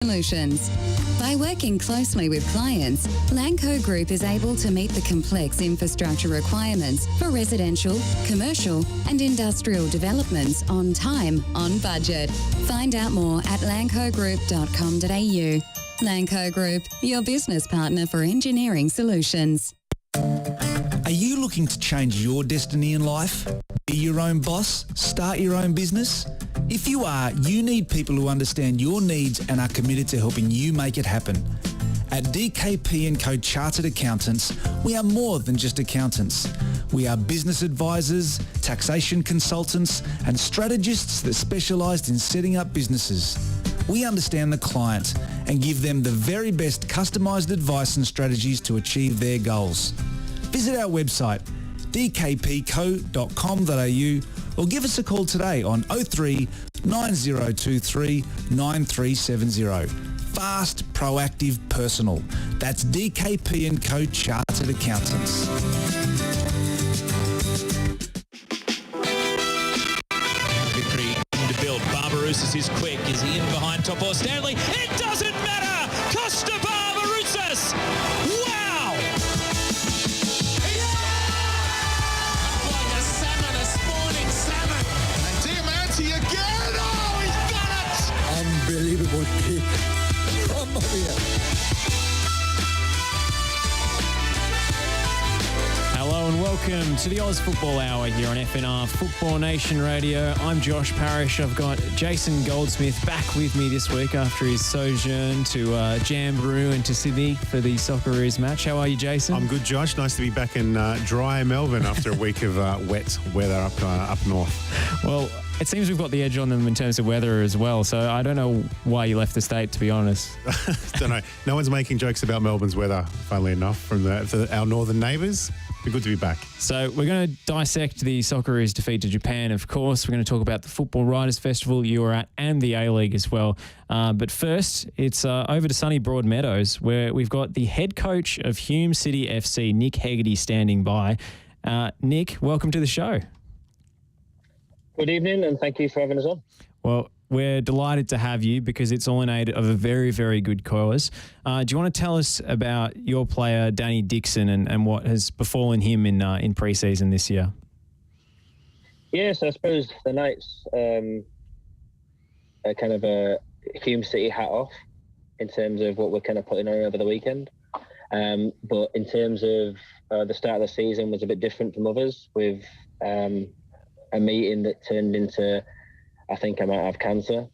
Solutions. By working closely with clients, Lanco Group is able to meet the complex infrastructure requirements for residential, commercial and industrial developments on time, on budget. Find out more at lancogroup.com.au. Lanco Group, your business partner for engineering solutions. Are you looking to change your destiny in life? Be your own boss? Start your own business? If you are, you need people who understand your needs and are committed to helping you make it happen. At DKP & Co Chartered Accountants, we are more than just accountants. We are business advisors, taxation consultants and strategists that specialise in setting up businesses. We understand the client and give them the very best customised advice and strategies to achieve their goals. Visit our website dkpco.com.au or give us a call today on 03 9023 9370. Fast, proactive, personal. That's DKP & Co Chartered Accountants. Victory to build. Barbarouses is quick. Is he in behind top or Stanley? It doesn't matter! Costa Barbarouses! Wow! Like a salmon, a spawning salmon. And Diamanti again! Oh, he's done it! Unbelievable kick. Come on here. Hello and welcome to the Oz Football Hour here on FNR Football Nation Radio. I'm Josh Parish. I've got Jason Goldsmith back with me this week after his sojourn to Jamboree and to Sydney for the Socceroos match. How are you, Jason? I'm good, Josh. Nice to be back in dry Melbourne after a week of wet weather up north. Well, it seems we've got the edge on them in terms of weather as well, so I don't know why you left the state, to be honest. Don't know. No one's making jokes about Melbourne's weather, funnily enough, from our northern neighbours. Be good to be back. So we're going to dissect the Socceroos' defeat to Japan, of course. We're going to talk about the Football Writers Festival you were at and the A-League as well. But first, it's over to sunny Broadmeadows, where we've got the head coach of Hume City FC, Nick Hegarty, standing by. Nick, welcome to the show. Good evening, and thank you for having us on. Well, we're delighted to have you because it's all in aid of a very, very good cause. Do you want to tell us about your player, Danny Dixon, and what has befallen him in pre-season this year? Yes, I suppose the Knights a kind of a Hume City hat off in terms of what we're kind of putting on over the weekend. But in terms of the start of the season was a bit different from others with a meeting that turned into, I think I might have cancer,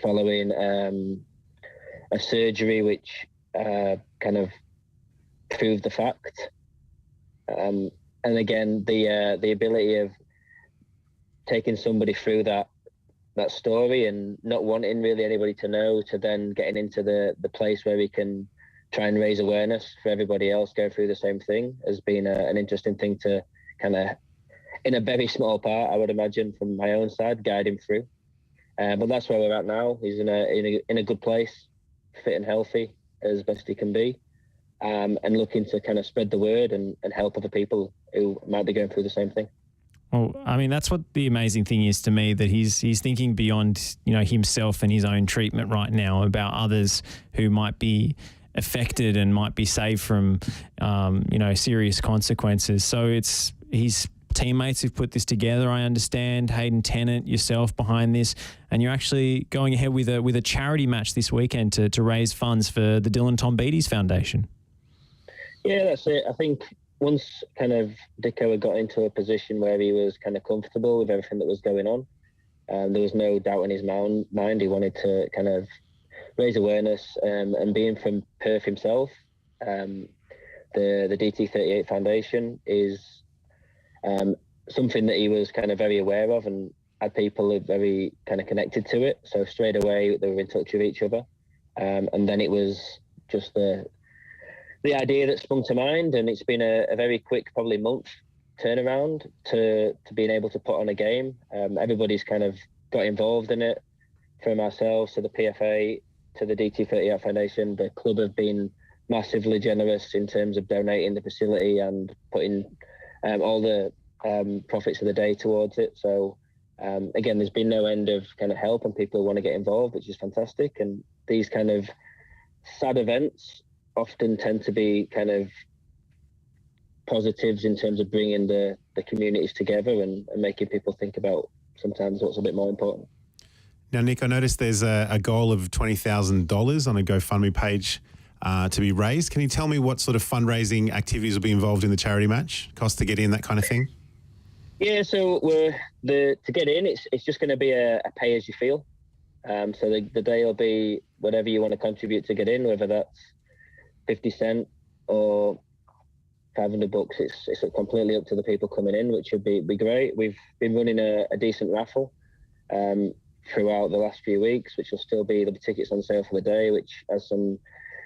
following a surgery which kind of proved the fact. And again, the ability of taking somebody through that story and not wanting really anybody to know, to then getting into the place where we can try and raise awareness for everybody else going through the same thing has been an interesting thing to kind of, in a very small part, I would imagine, from my own side, guide him through. But that's where we're at now. He's in a good place, fit and healthy as best he can be, and looking to kind of spread the word and help other people who might be going through the same thing. Well, I mean, that's what the amazing thing is to me, that he's thinking beyond, himself and his own treatment right now about others who might be affected and might be saved from, serious consequences. So it's his teammates who've put this together, I understand. Hayden Tennant, yourself behind this, and you're actually going ahead with a charity match this weekend to raise funds for the Dylan Tombides Foundation. Yeah, that's it. I think once kind of Dicko had got into a position where he was kind of comfortable with everything that was going on, there was no doubt in his mind. He wanted to kind of raise awareness, and being from Perth himself, the DT38 Foundation is something that he was kind of very aware of and had people very kind of connected to it. So straight away they were in touch with each other, and then it was just the idea that sprung to mind, and it's been a very quick, probably month turnaround to being able to put on a game. Everybody's kind of got involved in it, from ourselves to the PFA to the DT38 Foundation. The club have been massively generous in terms of donating the facility and putting all the profits of the day towards it. So Again, there's been no end of kind of help and people who want to get involved, which is fantastic. And these kind of sad events often tend to be kind of positives in terms of bringing the communities together and making people think about sometimes what's a bit more important. Now, Nick, I noticed there's a goal of $20,000 on a GoFundMe page to be raised. Can you tell me what sort of fundraising activities will be involved in the charity match? Cost to get in, that kind of thing? Yeah, so to get in, it's just going to be a pay as you feel. So the day will be whatever you want to contribute to get in, whether that's 50 cents or $500. It's completely up to the people coming in, which would be great. We've been running a decent raffle throughout the last few weeks, which will still be the tickets on sale for the day, which has some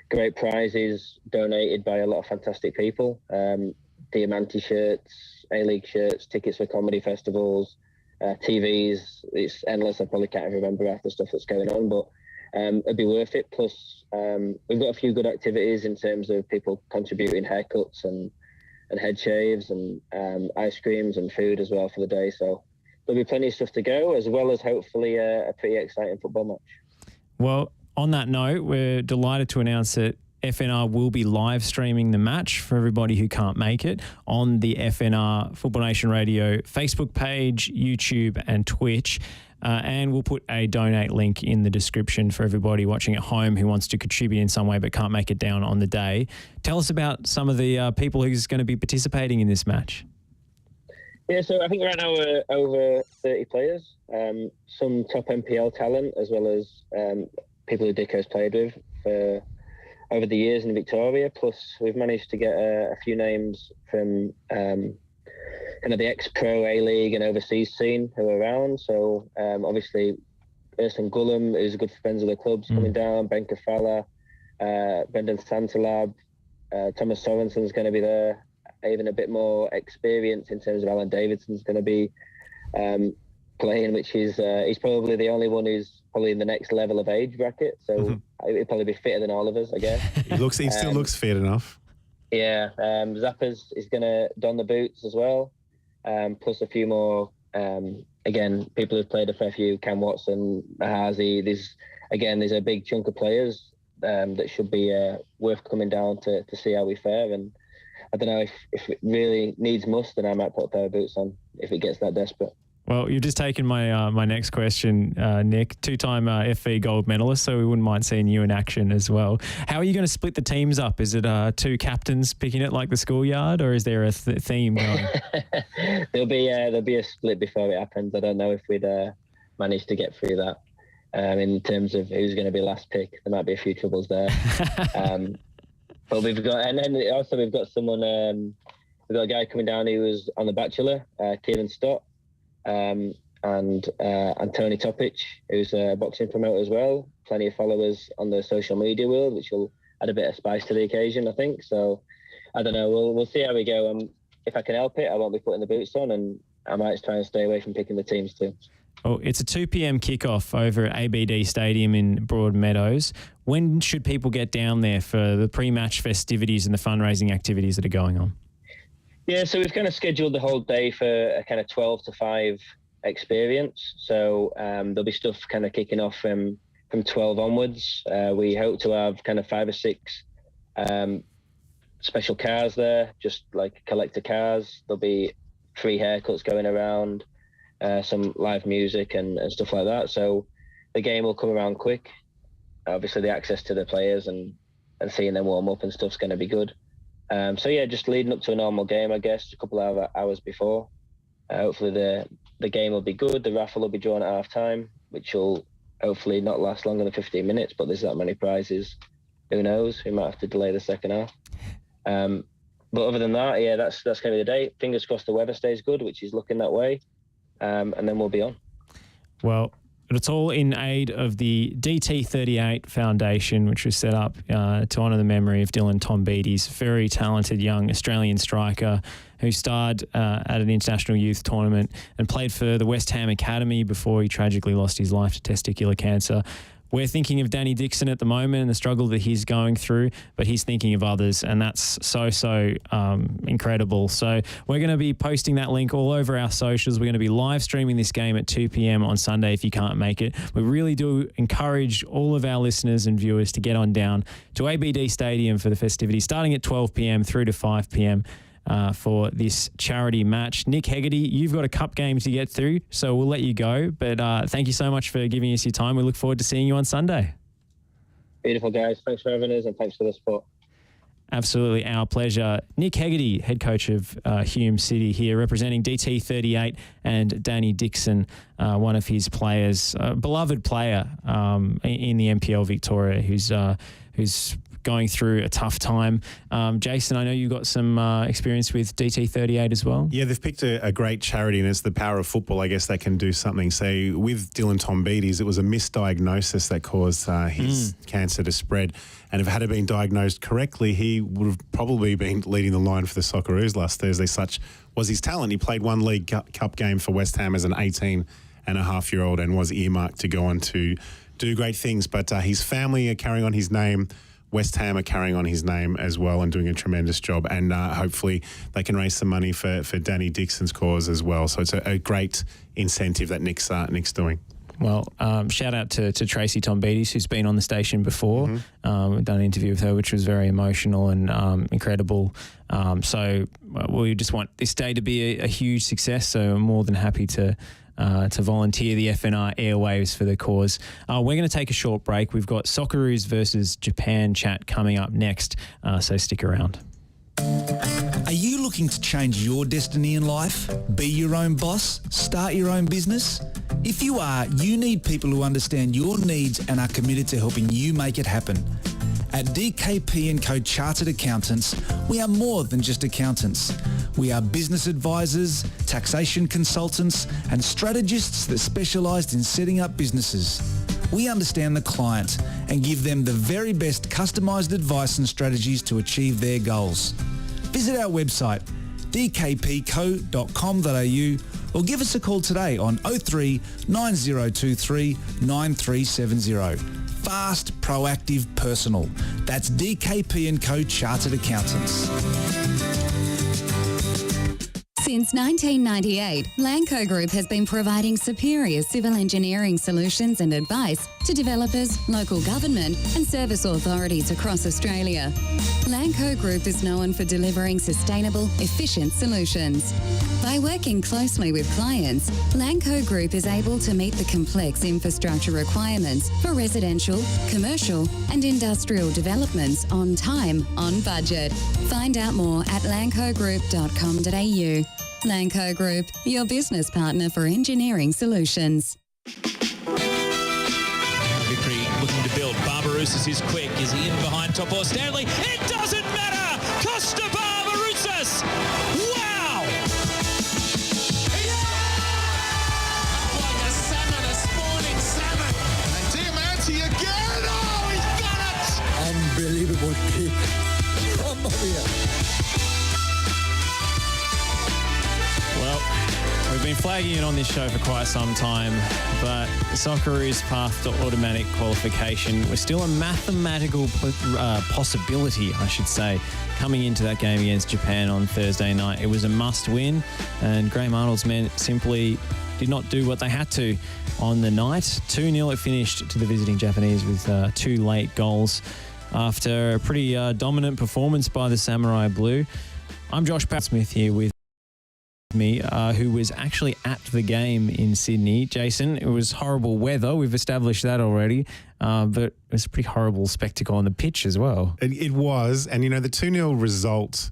great prizes donated by a lot of fantastic people. Diamante shirts, A-League shirts, tickets for comedy festivals, TVs. It's endless. I probably can't remember half the stuff that's going on, but it'd be worth it. Plus, we've got a few good activities in terms of people contributing haircuts and head shaves and ice creams and food as well for the day. So there'll be plenty of stuff to go, as well as hopefully a pretty exciting football match. Well, on that note, we're delighted to announce that FNR will be live streaming the match for everybody who can't make it on the FNR Football Nation Radio Facebook page, YouTube and Twitch. And we'll put a donate link in the description for everybody watching at home who wants to contribute in some way but can't make it down on the day. Tell us about some of the people who's going to be participating in this match. Yeah, so I think right now we're over 30 players, some top NPL talent, as well as people who Dicko's played with for over the years in Victoria. Plus, we've managed to get a few names from kind of the ex-pro A-League and overseas scene who are around. So obviously, Ersan Gullum, who's good friends of the club's coming down, Ben Kafala, Brendan Santalab, Thomas Sorensen's going to be there. Even a bit more experience in terms of Alan Davidson's going to be playing, which is he's probably the only one who's probably in the next level of age bracket. So he'll probably be fitter than all of us, I guess. He still looks fit enough. Yeah. Zappa's is going to don the boots as well. Plus a few more, again, people who've played a fair few, Cam Watson, Mahazi. There's a big chunk of players that should be worth coming down to see how we fare. And I don't know if it really needs must, then I might put a pair of boots on if it gets that desperate. Well, you've just taken my next question, Nick. Two-time FV gold medalist, so we wouldn't mind seeing you in action as well. How are you going to split the teams up? Is it two captains picking it like the schoolyard, or is there a theme going? There'll be a split before it happens. I don't know if we'd manage to get through that. In terms of who's going to be last pick, there might be a few troubles there. But we've got someone. We've got a guy coming down who was on The Bachelor, Kieran Stott. And Tony Topic, who's a boxing promoter as well. Plenty of followers on the social media world, which will add a bit of spice to the occasion, I think. So, I don't know. We'll see how we go. If I can help it, I won't be putting the boots on, and I might try and stay away from picking the teams too. Oh, it's a 2 p.m. kickoff over at ABD Stadium in Broadmeadows. When should people get down there for the pre-match festivities and the fundraising activities that are going on? Yeah, so we've kind of scheduled the whole day for a kind of 12 to 5 experience. So there'll be stuff kind of kicking off from 12 onwards. We hope to have kind of 5 or 6 special cars there, just like collector cars. There'll be free haircuts going around, some live music and stuff like that. So the game will come around quick. Obviously, the access to the players and seeing them warm up and stuff's going to be good. So yeah, just leading up to a normal game, I guess, a couple of hours before. Hopefully the game will be good. The raffle will be drawn at half time, which will hopefully not last longer than 15 minutes, but there's that many prizes. Who knows? We might have to delay the second half. But other than that, yeah, that's going to be the day. Fingers crossed the weather stays good, which is looking that way. And then we'll be on. Well, it's all in aid of the DT38 Foundation, which was set up to honour the memory of Dylan Tombides, very talented young Australian striker who starred at an international youth tournament and played for the West Ham Academy before he tragically lost his life to testicular cancer. we're thinking of Danny Dixon at the moment and the struggle that he's going through, but he's thinking of others, and that's so incredible. So we're going to be posting that link all over our socials. We're going to be live streaming this game at 2 p.m. on Sunday if you can't make it. We really do encourage all of our listeners and viewers to get on down to ABD Stadium for the festivities, starting at 12 p.m. through to 5 p.m. For this charity match. Nick Hegarty, you've got a cup game to get through, so we'll let you go. But thank you so much for giving us your time. We look forward to seeing you on Sunday. Beautiful, guys. Thanks for having us and thanks for the support. Absolutely, our pleasure. Nick Hegarty, head coach of Hume City here, representing DT38, and Danny Dixon, one of his players, a beloved player in the NPL Victoria, who's going through a tough time. Jason, I know you've got some experience with DT38 as well. Yeah, they've picked a great charity, and it's the power of football. I guess they can do something. So with Dylan Tombides, it was a misdiagnosis that caused his cancer to spread. And if it had been diagnosed correctly, he would have probably been leading the line for the Socceroos last Thursday. Such was his talent. He played one League Cup game for West Ham as an 18-and-a-half-year-old and was earmarked to go on to do great things. But his family are carrying on his name. West Ham are carrying on his name as well and doing a tremendous job. And hopefully they can raise some money for Danny Dixon's cause as well. So it's a great incentive that Nick's doing. Well, shout out to Tracy Tombides, who's been on the station before. We've done an interview with her, which was very emotional and incredible. So we just want this day to be a huge success. So I'm more than happy to volunteer the FNR airwaves for the cause. We're going to take a short break. We've got Socceroos versus Japan chat coming up next, so stick around. Are you looking to change your destiny in life? Be your own boss? Start your own business? If you are, you need people who understand your needs and are committed to helping you make it happen. At DKP & Co Chartered Accountants, we are more than just accountants. We are business advisors, taxation consultants, and strategists that specialise in setting up businesses. We understand the client and give them the very best customised advice and strategies to achieve their goals. Visit our website, dkpco.com.au, or give us a call today on 03 9023 9370. Fast, proactive, personal. That's DKP & Co Chartered Accountants. Since 1998, Lanco Group has been providing superior civil engineering solutions and advice to developers, local government and service authorities across Australia. Lanco Group is known for delivering sustainable, efficient solutions. By working closely with clients, Lanco Group is able to meet the complex infrastructure requirements for residential, commercial and industrial developments on time, on budget. Find out more at lancogroup.com.au. Lanco Group, your business partner for engineering solutions. Vickery looking to build. Barbarouses is quick. Is he in behind top or Stanley? It doesn't matter! Costa Barbarouses! Wow! Like a salmon, a spawning salmon. And Diamante again. Oh, he's done it! Unbelievable kick from Maria. Well, we've been flagging it on this show for quite some time, but the Socceroos' path to automatic qualification was still a mathematical possibility, I should say, coming into that game against Japan on Thursday night. It was a must-win, and Graham Arnold's men simply did not do what they had to on the night. 2-0 it finished to the visiting Japanese with 2 late goals after a pretty dominant performance by the Samurai Blue. I'm Josh Parish here with me, who was actually at the game in Sydney. Jason, it was horrible weather. We've established that already, but it was a pretty horrible spectacle on the pitch as well. It was, and you know, the 2-0 result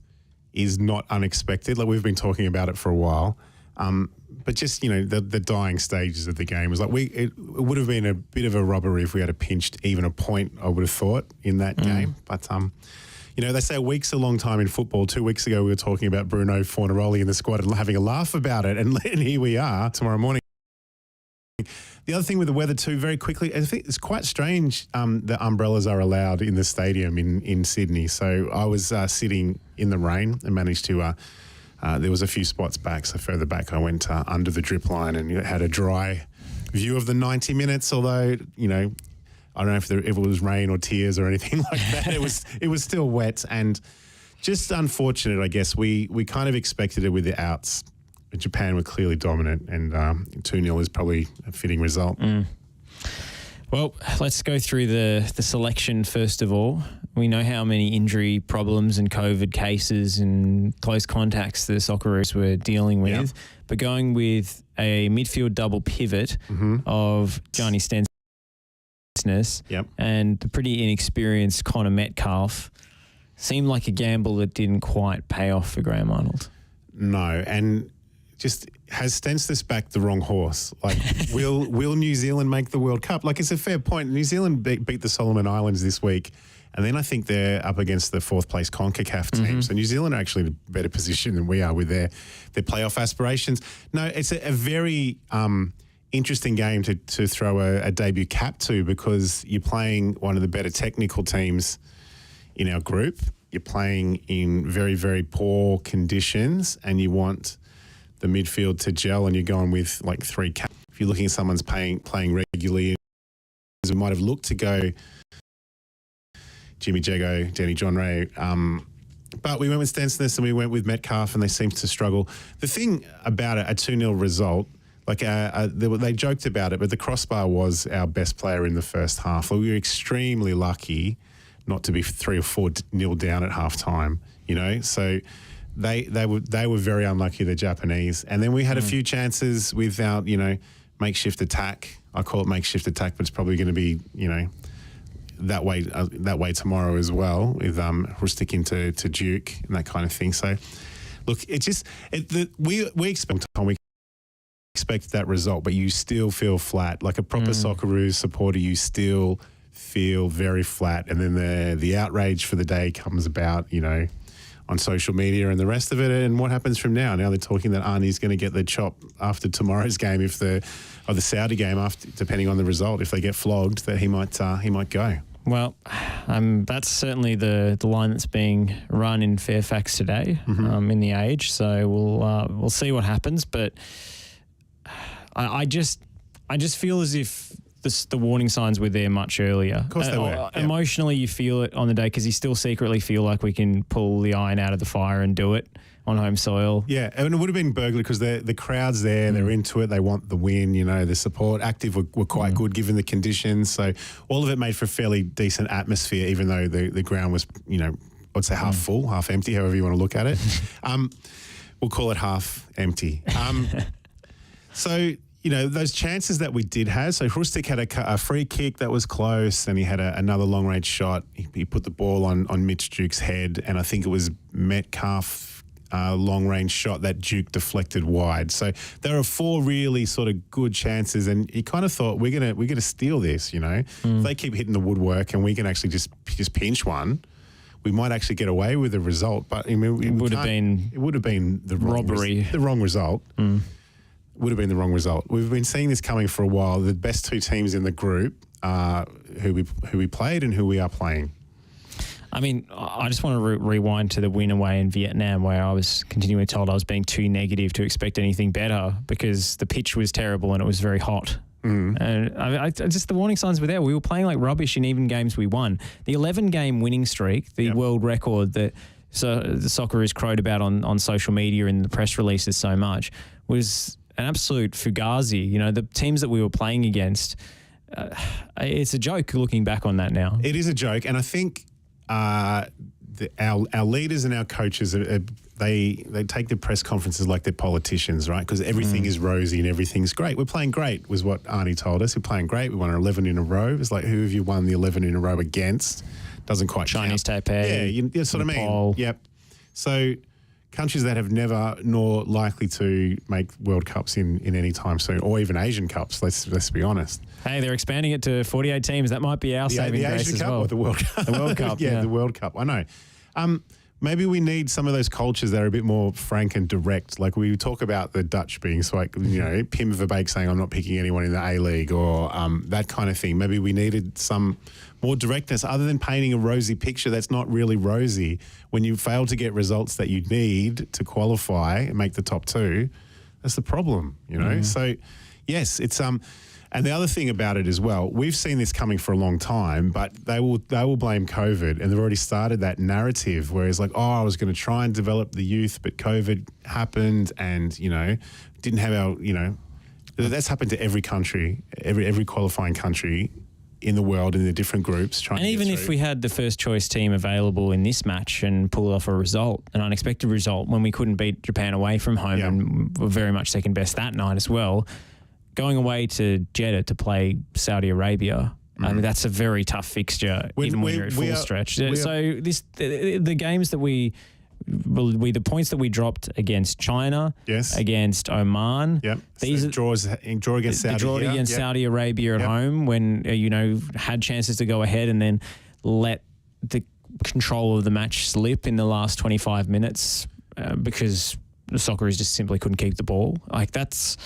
is not unexpected. Like, we've been talking about it for a while, but just, you know, the dying stages of the game was like, it would have been a bit of a robbery if we had pinched even a point, I would have thought, in that game. But you know, they say a week's a long time in football. 2 weeks ago, we were talking about Bruno Fornaroli in the squad and having a laugh about it. And here we are tomorrow morning. The other thing with the weather too, very quickly, I think it's quite strange that umbrellas are allowed in the stadium in Sydney. So I was sitting in the rain and managed to, there was a few spots back. So further back, I went under the drip line and had a dry view of the 90 minutes. Although, you know, I don't know if it was rain or tears or anything like that. It was still wet and just unfortunate, I guess. We kind of expected it with the outs. Japan were clearly dominant, and 2-0 is probably a fitting result. Well, let's go through the selection first of all. We know how many injury problems and COVID cases and close contacts the Socceroos were dealing with. Yep. But going with a midfield double pivot of Johnny Stensness and the pretty inexperienced Connor Metcalf seemed like a gamble that didn't quite pay off for Graham Arnold. No, and just has Stensness backed the wrong horse? Like, will New Zealand make the World Cup? Like, it's a fair point. New Zealand beat the Solomon Islands this week, and then I think they're up against the fourth place CONCACAF team. So New Zealand are actually in a better position than we are with their playoff aspirations. No, it's a very interesting game to throw a debut cap to, because you're playing one of the better technical teams in our group. You're playing in very, very poor conditions, and you want the midfield to gel, and you're going with like 3 caps. If you're looking at someone's playing regularly, we might have looked to go Jimmy Jago, Danny John Ray, but we went with Stensness and we went with Metcalf, and they seemed to struggle. The thing about a 2-0 result, like they joked about it, but the crossbar was our best player in the first half. We were extremely lucky not to be 3 or 4-0 down at half time, you know, so They were very unlucky, the Japanese. And then we had a few chances with our, makeshift attack. I call it makeshift attack, but it's probably going to be, that way tomorrow as well, with Rustic into Duke and that kind of thing. So, look, it's just we expect that result, but you still feel flat. Like a proper Socceroos supporter, you still feel very flat. And then the outrage for the day comes about, on social media and the rest of it. And what happens from now? Now they're talking that Arnie's going to get the chop after tomorrow's game, or the Saudi game, after, depending on the result. If they get flogged, that he might go. Well, that's certainly the line that's being run in Fairfax today, in the Age. So we'll see what happens. But I just feel as if the warning signs were there much earlier. Of course they were. Emotionally, you feel it on the day, because you still secretly feel like we can pull the iron out of the fire and do it on home soil. Yeah, and it would have been burglary, because the crowd's there, they're into it, they want the win, the support. Active were quite good given the conditions. So all of it made for a fairly decent atmosphere, even though the ground was, I'd say half full, half empty, however you want to look at it. We'll call it half empty. So, those chances that we did have. So Rustic had a free kick that was close, and he had another long-range shot. He put the ball on Mitch Duke's head, and I think it was Metcalf long-range shot that Duke deflected wide. So there are 4 really sort of good chances, and you kind of thought we're gonna steal this. If they keep hitting the woodwork and we can actually just pinch one, we might actually get away with a result. But it would have been the robbery, the wrong result. Would have been the wrong result. We've been seeing this coming for a while. The best 2 teams in the group are who we played and who we are playing. I mean, I just want to rewind to the win away in Vietnam, where I was continually told I was being too negative to expect anything better, because the pitch was terrible and it was very hot. And I just, the warning signs were there. We were playing like rubbish in even games we won. The 11-game winning streak, the world record that the Socceroos crowed about on social media and the press releases so much, was an absolute fugazi. The teams that we were playing against, it's a joke looking back on that now. It is a joke, and I think our leaders and our coaches, they take the press conferences like they're politicians, right? Because everything is rosy and everything's great. We're playing great, was what Arnie told us. We're playing great. We won 11 in a row. It's like, who have you won the 11 in a row against? Doesn't quite Chinese count. Taipei. Yeah, that's what I mean. Yep. So countries that have never nor likely to make World Cups in any time soon, or even Asian Cups, let's be honest. Hey, they're expanding it to 48 teams. That might be our saving grace Asian as Cup well. Or the World Cup? The World Cup, yeah. The World Cup. I know. Maybe we need some of those cultures that are a bit more frank and direct. Like we talk about the Dutch being so, like, Pim Verbeek saying, I'm not picking anyone in the A-League, or that kind of thing. Maybe we needed some more directness, other than painting a rosy picture that's not really rosy. When you fail to get results that you need to qualify and make the top 2, that's the problem, So, yes, it's And the other thing about it as well, we've seen this coming for a long time, but they will blame COVID, and they've already started that narrative where it's like, oh, I was going to try and develop the youth, but COVID happened, and didn't have our that's happened to every country, every qualifying country in the world in the different groups. And even if we had the first choice team available in this match and pulled off an unexpected result, when we couldn't beat Japan away from home and were very much second best that night as well, going away to Jeddah to play Saudi Arabia, I mean, that's a very tough fixture, even when you're at full stretch. So the games that the points that we dropped against China, against Oman, these draw against Saudi, Saudi Arabia at home, when had chances to go ahead and then let the control of the match slip in the last 25 minutes because the Socceroos just simply couldn't keep the ball. Like that's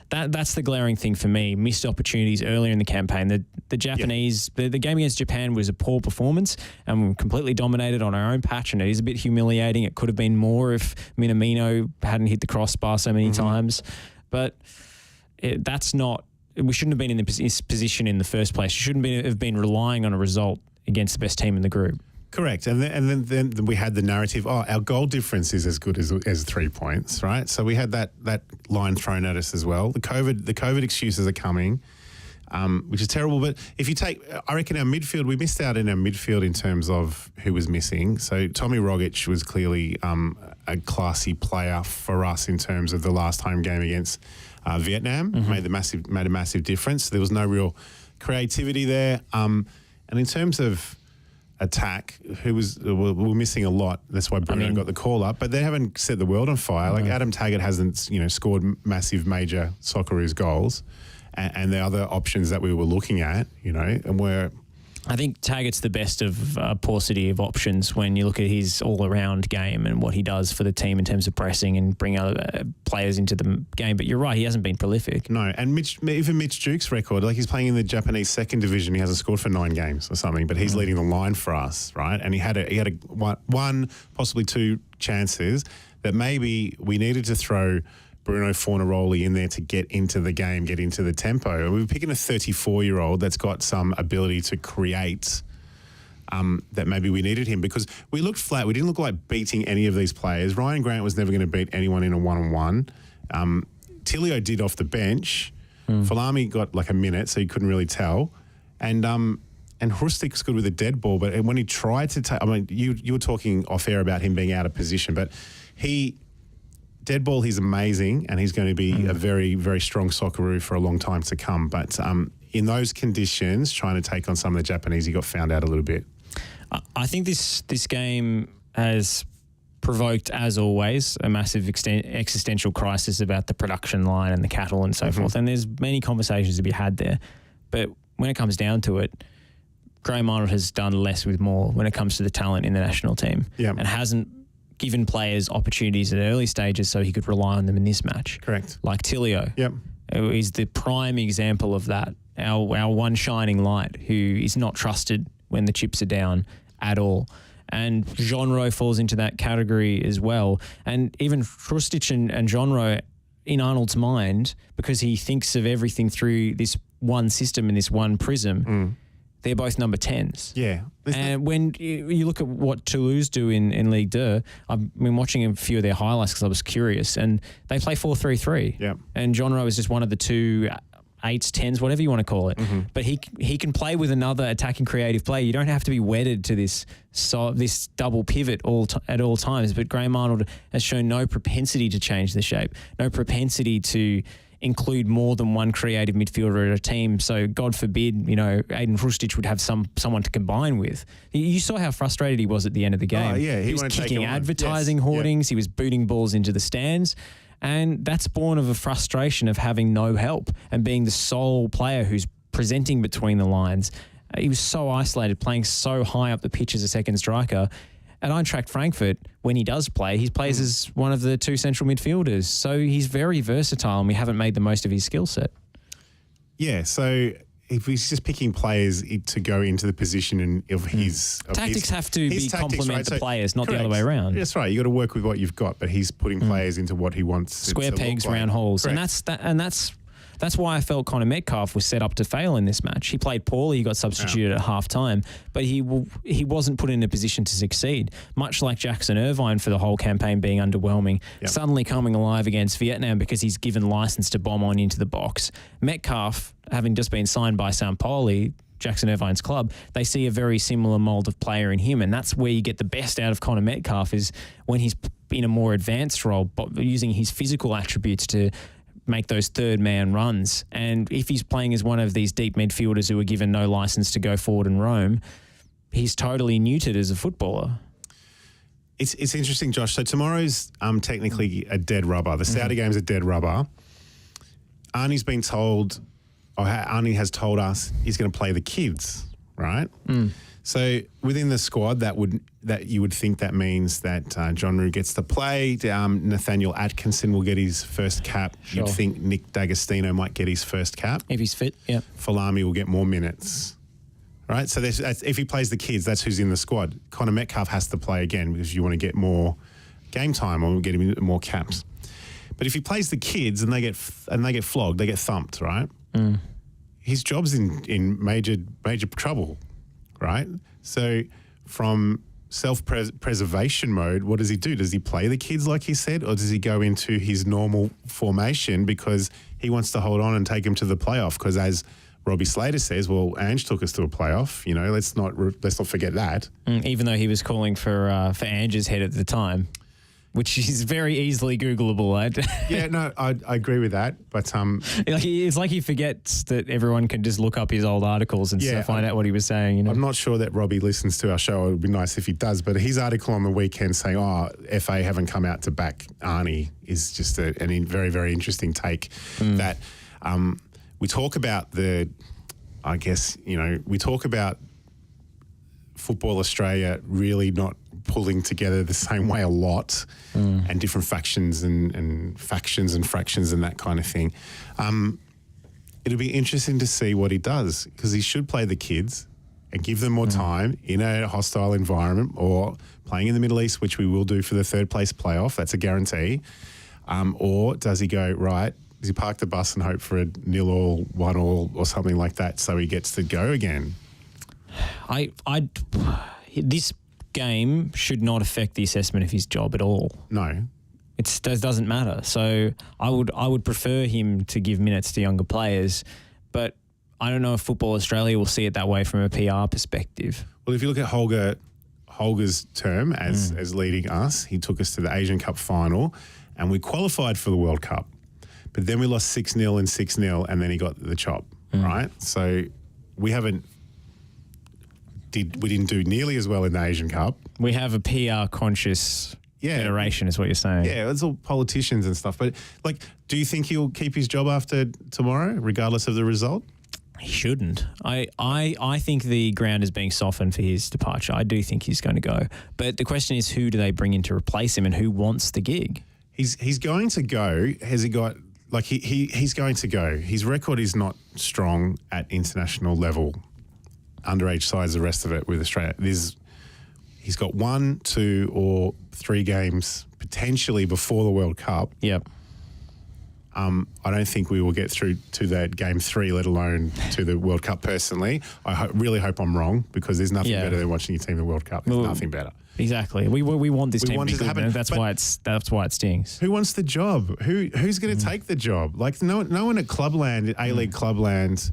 the glaring thing for me. Missed opportunities earlier in the campaign. The Japanese, the game against Japan was a poor performance, and we were completely dominated on our own patch, and it is a bit humiliating. It could have been more if Minamino hadn't hit the crossbar so many times. But we shouldn't have been in this position in the first place. You shouldn't have been relying on a result against the best team in the group. Correct. And then we had the narrative, our goal difference is as good as 3 points, right? So we had that line thrown at us as well. The COVID excuses are coming, which is terrible. But if you I reckon our midfield, we missed out in our midfield in terms of who was missing. So Tommy Rogic was clearly a classy player for us in terms of the last home game against Vietnam. Made a massive difference. There was no real creativity there. And in terms of attack, we're missing a lot. That's why Bruno got the call up. But they haven't set the world on fire. Like Adam Taggart hasn't, scored massive major Socceroos goals, and the other options that we were looking at, and I think Taggart's the best of a paucity of options when you look at his all-around game and what he does for the team in terms of pressing and bring other players into the game. But you're right, he hasn't been prolific. No, and even Mitch Duke's record, like he's playing in the Japanese second division, he hasn't scored for 9 games or something, but he's leading the line for us, right? And he had one, possibly 2 chances that maybe we needed to throw Bruno Fornaroli in there to get into the game, get into the tempo. And we were picking a 34-year-old that's got some ability to create, that maybe we needed him, because we looked flat. We didn't look like beating any of these players. Ryan Grant was never going to beat anyone in a one-on-one. Tilio did off the bench. Falami got like a minute, so you couldn't really tell. And Hrustik's good with a dead ball, but when he tried to take, you were talking off air about him being out of position, but dead ball, he's amazing, and he's going to be a very, very strong Socceroo for a long time to come. But in those conditions, trying to take on some of the Japanese, he got found out a little bit. I think this game has provoked, as always, a massive existential crisis about the production line and the cattle and so forth. And there's many conversations to be had there. But when it comes down to it, Graham Arnold has done less with more when it comes to the talent in the national team, and hasn't given players opportunities at early stages so he could rely on them in this match. Correct. Like Tilio. Is the prime example of that. Our one shining light, who is not trusted when the chips are down at all. And Jeanro falls into that category as well. And even Hrustic and Jeanro, in Arnold's mind, because he thinks of everything through this one system and this one prism, they're both number 10s. Yeah. And when you look at what Toulouse do in Ligue 2, I've been watching a few of their highlights because I was curious, and they play 4-3-3. Yeah. And Jeanro is just one of the 2 8s, 10s, whatever you want to call it. But he can play with another attacking creative player. You don't have to be wedded to this double pivot at all times. But Graham Arnold has shown no propensity to change the shape, no propensity to include more than one creative midfielder at a team. So God forbid, Aiden Hrustic would have someone to combine with. You saw how frustrated he was at the end of the game. Oh, yeah. He was kicking advertising hoardings. He was booting balls into the stands. And that's born of a frustration of having no help and being the sole player who's presenting between the lines. He was so isolated, playing so high up the pitch as a second striker. At Eintracht Frankfurt, when he does play, he plays as one of the 2 central midfielders. So he's very versatile, and we haven't made the most of his skill set. Yeah, so if he's just picking players to go into the position of his... Tactics have to be complement the players, not correct. The other way around. That's right. You got to work with what you've got, but he's putting players into what he wants. Square pegs, round holes. Correct. And that's That's why I felt Connor Metcalf was set up to fail in this match. He played poorly. He got substituted at half-time, but he wasn't put in a position to succeed, much like Jackson Irvine for the whole campaign being underwhelming, suddenly coming alive against Vietnam because he's given license to bomb on into the box. Metcalf, having just been signed by Sao Paulo, Jackson Irvine's club, they see a very similar mould of player in him, and that's where you get the best out of Connor Metcalf is when he's in a more advanced role, but using his physical attributes to make those third-man runs. And if he's playing as one of these deep midfielders who are given no license to go forward and roam, he's totally neutered as a footballer. It's interesting, Josh. So tomorrow's technically a dead rubber. The Saudi game's a dead rubber. Arnie's been told... Arnie has told us he's going to play the kids, right? So within the squad, that you would think that means that John Rue gets to play. Nathaniel Atkinson will get his first cap. Sure. You'd think Nick D'Agostino might get his first cap. If he's fit, yeah. Falami will get more minutes, right? So if he plays the kids, that's who's in the squad. Connor Metcalf has to play again because you want to get more game time or get him more caps. But if he plays the kids and they get flogged, they get thumped, right? His job's in major trouble, right? So from self-preservation mode, what does he do? Does he play the kids like he said, or does he go into his normal formation because he wants to hold on and take him to the playoff? Because as Robbie Slater says, well, Ange took us to a playoff. You know, let's not forget that. Even though he was calling for Ange's head at the time, which is very easily Googleable. Yeah, no, I agree with that. But it's like he forgets that everyone can just look up his old articles and find out what he was saying. You know? I'm not sure that Robbie listens to our show. It would be nice if he does. But his article on the weekend saying, FA haven't come out to back Arnie is just a very, very interesting take. That we talk about we talk about Football Australia really not pulling together the same way a lot and different factions and fractions and that kind of thing. It'll be interesting to see what he does because he should play the kids and give them more time in a hostile environment or playing in the Middle East, which we will do for the third place playoff. That's a guarantee. Or does he go, right, does he park the bus and hope for a 0-0, 1-1 or something like that so he gets to go again? This game should not affect the assessment of his job at all. No. It doesn't matter. So I would prefer him to give minutes to younger players, but I don't know if Football Australia will see it that way from a PR perspective. Well, if you look at Holger's term as leading us, he took us to the Asian Cup final and we qualified for the World Cup. But then we lost 6-0 and 6-0 and then he got the chop, right? So we didn't do nearly as well in the Asian Cup. We have a PR conscious federation is what you're saying. Yeah, it's all politicians and stuff. But do you think he'll keep his job after tomorrow, regardless of the result? He shouldn't. I think the ground is being softened for his departure. I do think he's going to go. But the question is, who do they bring in to replace him and who wants the gig? He's going to go. Has he got he's going to go. His record is not strong at international level. Underage sides, the rest of it with Australia. He's got 1, 2 or 3 games potentially before the World Cup. Yep. I don't think we will get through to that game 3, let alone to the World Cup personally. I really hope I'm wrong because there's nothing better than watching your team in the World Cup. There's nothing better. Exactly. We want this team to be good, and that's why it stings. Who wants the job? Who's going to take the job? Like no one at Clubland, A-League Clubland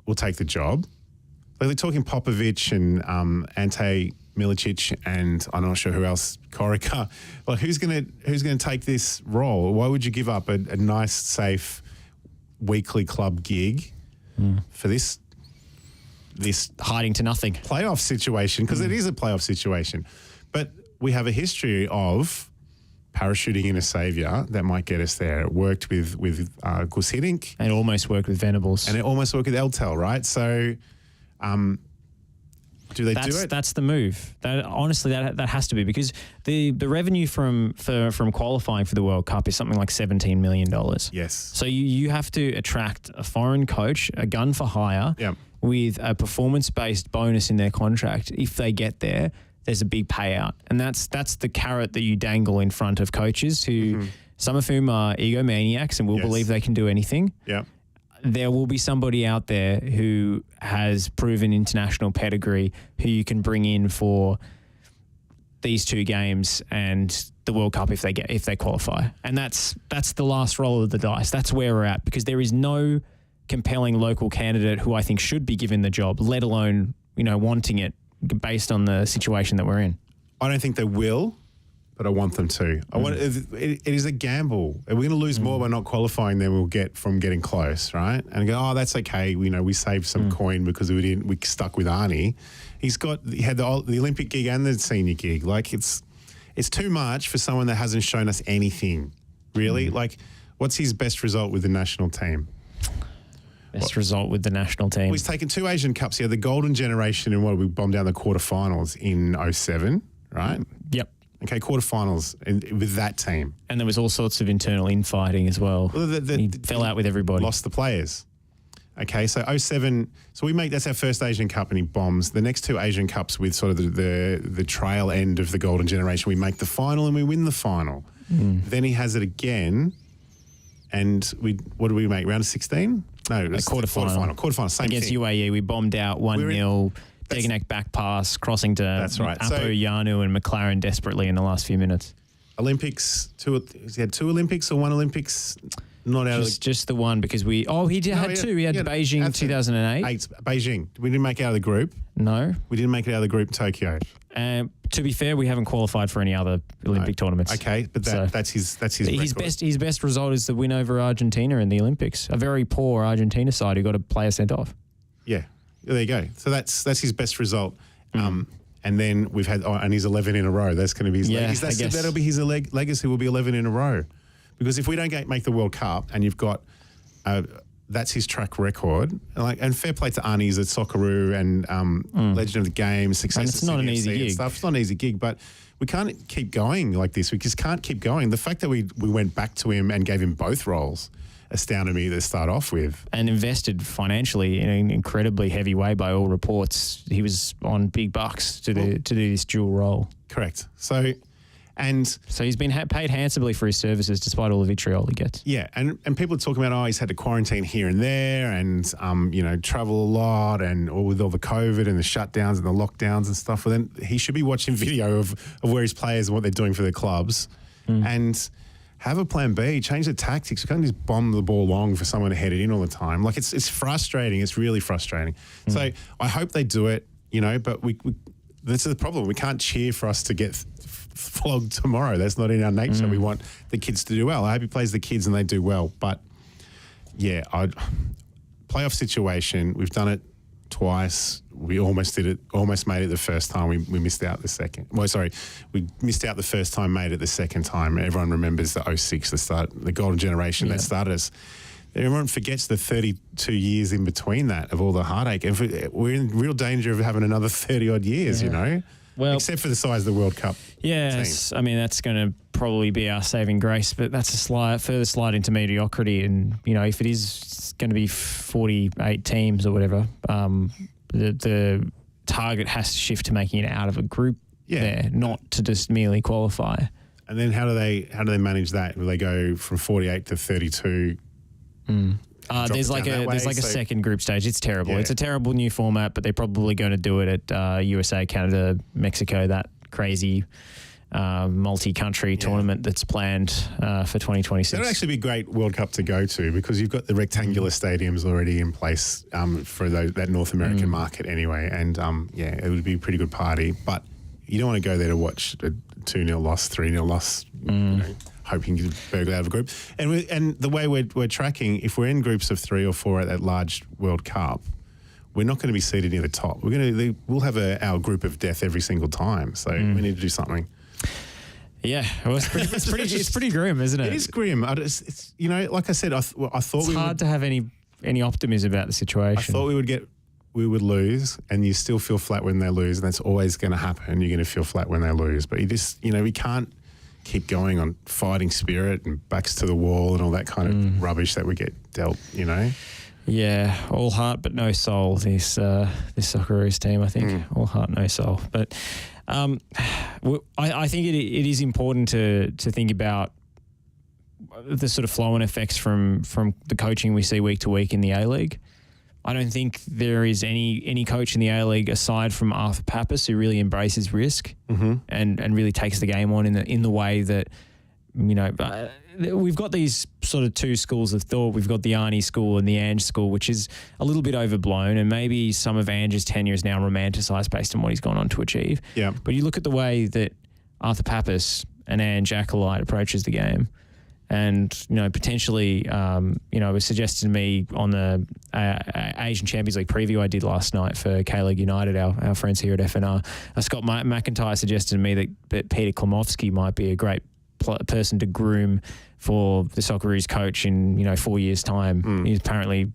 will take the job. Like they're talking Popovic and Ante Milicic and I'm not sure who else, Corica. Like who's gonna take this role? Why would you give up a nice, safe weekly club gig for this hiding to nothing playoff situation? Because it is a playoff situation. But we have a history of parachuting in a saviour that might get us there. It worked with Gus Hiddink. And it almost worked with Venables. And it almost worked with Eltel, right? So do they do it? That's the move. Honestly, that has to be because the revenue from qualifying for the World Cup is something like $17 million. Yes. So you have to attract a foreign coach, a gun for hire, with a performance-based bonus in their contract. If they get there, there's a big payout, and that's the carrot that you dangle in front of coaches who some of whom are egomaniacs and will believe they can do anything. Yeah. There will be somebody out there who has proven international pedigree who you can bring in for these 2 games and the World Cup if they qualify. And that's the last roll of the dice. That's where we're at, because there is no compelling local candidate who I think should be given the job, let alone, wanting it based on the situation that we're in. I don't think they will, but I want them to. It is a gamble. We're going to lose more by not qualifying than we'll get from getting close, right? And go, oh, that's okay. We saved some coin because we stuck with Arnie. He had the Olympic gig and the senior gig. Like it's too much for someone that hasn't shown us anything, really. Like, what's his best result with the national team? Result with the national team. Well, he's taken 2 Asian Cups. He had the golden generation in we bombed down the quarterfinals in 2007, right? Yep. Okay, quarterfinals with that team. And there was all sorts of internal infighting as well. He fell out with everybody. Lost the players. Okay, so 2007, that's our first Asian Cup and he bombs. The next 2 Asian Cups with sort of the trail end of the golden generation, we make the final and we win the final. Then he has it again and what did we make, round of 16? No, it was quarterfinal, same against thing. UAE, we bombed out 1-0. Degenek back pass, crossing to Apo Yanu and McLaren desperately in the last few minutes. Olympics, he had 2 Olympics or 1 Olympics? Not out just the one, because he had 2. He had Beijing 2008. Beijing. We didn't make it out of the group. No. We didn't make it out of the group in Tokyo. To be fair, we haven't qualified for any other Olympic tournaments. Okay, but that's his record. His best result is the win over Argentina in the Olympics. A very poor Argentina side who got a player sent off. Yeah. There you go. So that's his best result. And then we've had, and he's 11 in a row. That's going to be his legacy. That'll be his legacy, will be 11 in a row. Because if we don't make the World Cup and you've got, that's his track record. And fair play to Arnie, he's a Socceroo and legend of the game, success. And it's not an easy gig. It's not an easy gig, but we can't keep going like this. We just can't keep going. The fact that we went back to him and gave him both roles astounded me to start off with. And invested financially in an incredibly heavy way by all reports. He was on big bucks to do this dual role. Correct. So he's been paid handsomely for his services despite all the vitriol he gets. Yeah, and people are talking about, he's had to quarantine here and there and, travel a lot and with all the COVID and the shutdowns and the lockdowns and stuff. Well, then he should be watching video of where his players and what they're doing for their clubs and have a plan B, change the tactics. You can't just bomb the ball long for someone to head it in all the time. Like, it's frustrating. It's really frustrating. So I hope they do it, but this is the problem. We can't cheer for us to get flogged tomorrow. That's not in our nature. We want the kids to do well. I hope he plays the kids and they do well. But, yeah, playoff situation, we've done it twice. We almost did it, almost made it the first time. We missed out the second. We missed out the first time, made it the second time. Everyone remembers the 06, the golden generation that started us. Everyone forgets the 32 years in between that of all the heartache. And we're in real danger of having another 30-odd years, Well, except for the size of the World Cup. Yes, I mean, that's going to probably be our saving grace, but that's a further slide into mediocrity. And, if it is going to be 48 teams or whatever, the target has to shift to making it out of a group there, not to just merely qualify. And then how do they manage that? Will they go from 48 to 32? There's like a second group stage. It's terrible. It's a terrible new format, but they're probably going to do it at USA, Canada, Mexico, that crazy multi-country tournament that's planned for 2026. That would actually be a great World Cup to go to because you've got the rectangular stadiums already in place for that North American market anyway. And, it would be a pretty good party. But you don't want to go there to watch a 2-0 loss, 3-0 loss, hoping you burgle out of a group. And the way we're tracking, if we're in groups of 3 or 4 at that large World Cup, we're not going to be seated near the top. We'll have our group of death every single time. So we need to do something. Yeah, well, it's pretty grim, isn't it? It is grim. It's like I said, I thought it's hard to have any optimism about the situation. I thought we would lose, and you still feel flat when they lose, and that's always going to happen. You're going to feel flat when they lose, but you just we can't keep going on fighting spirit and backs to the wall and all that kind of rubbish that we get dealt. Yeah, all heart but no soul. This Socceroos team, I think, all heart no soul. But I think it is important to think about the sort of flow-on effects from the coaching we see week to week in the A-League. I don't think there is any coach in the A-League aside from Arthur Pappas who really embraces risk and really takes the game on in the way that, we've got these sort of two schools of thought. We've got the Arnie school and the Ange school, which is a little bit overblown, and maybe some of Ange's tenure is now romanticised based on what he's gone on to achieve. Yeah. But you look at the way that Arthur Pappas, an Ange acolyte, approaches the game, and potentially, it was suggested to me on the Asian Champions League preview I did last night for K-League United, our friends here at FNR. Scott McIntyre suggested to me that Peter Klimovsky might be a great person to groom for the Socceroos coach in 4 years' time. He's apparently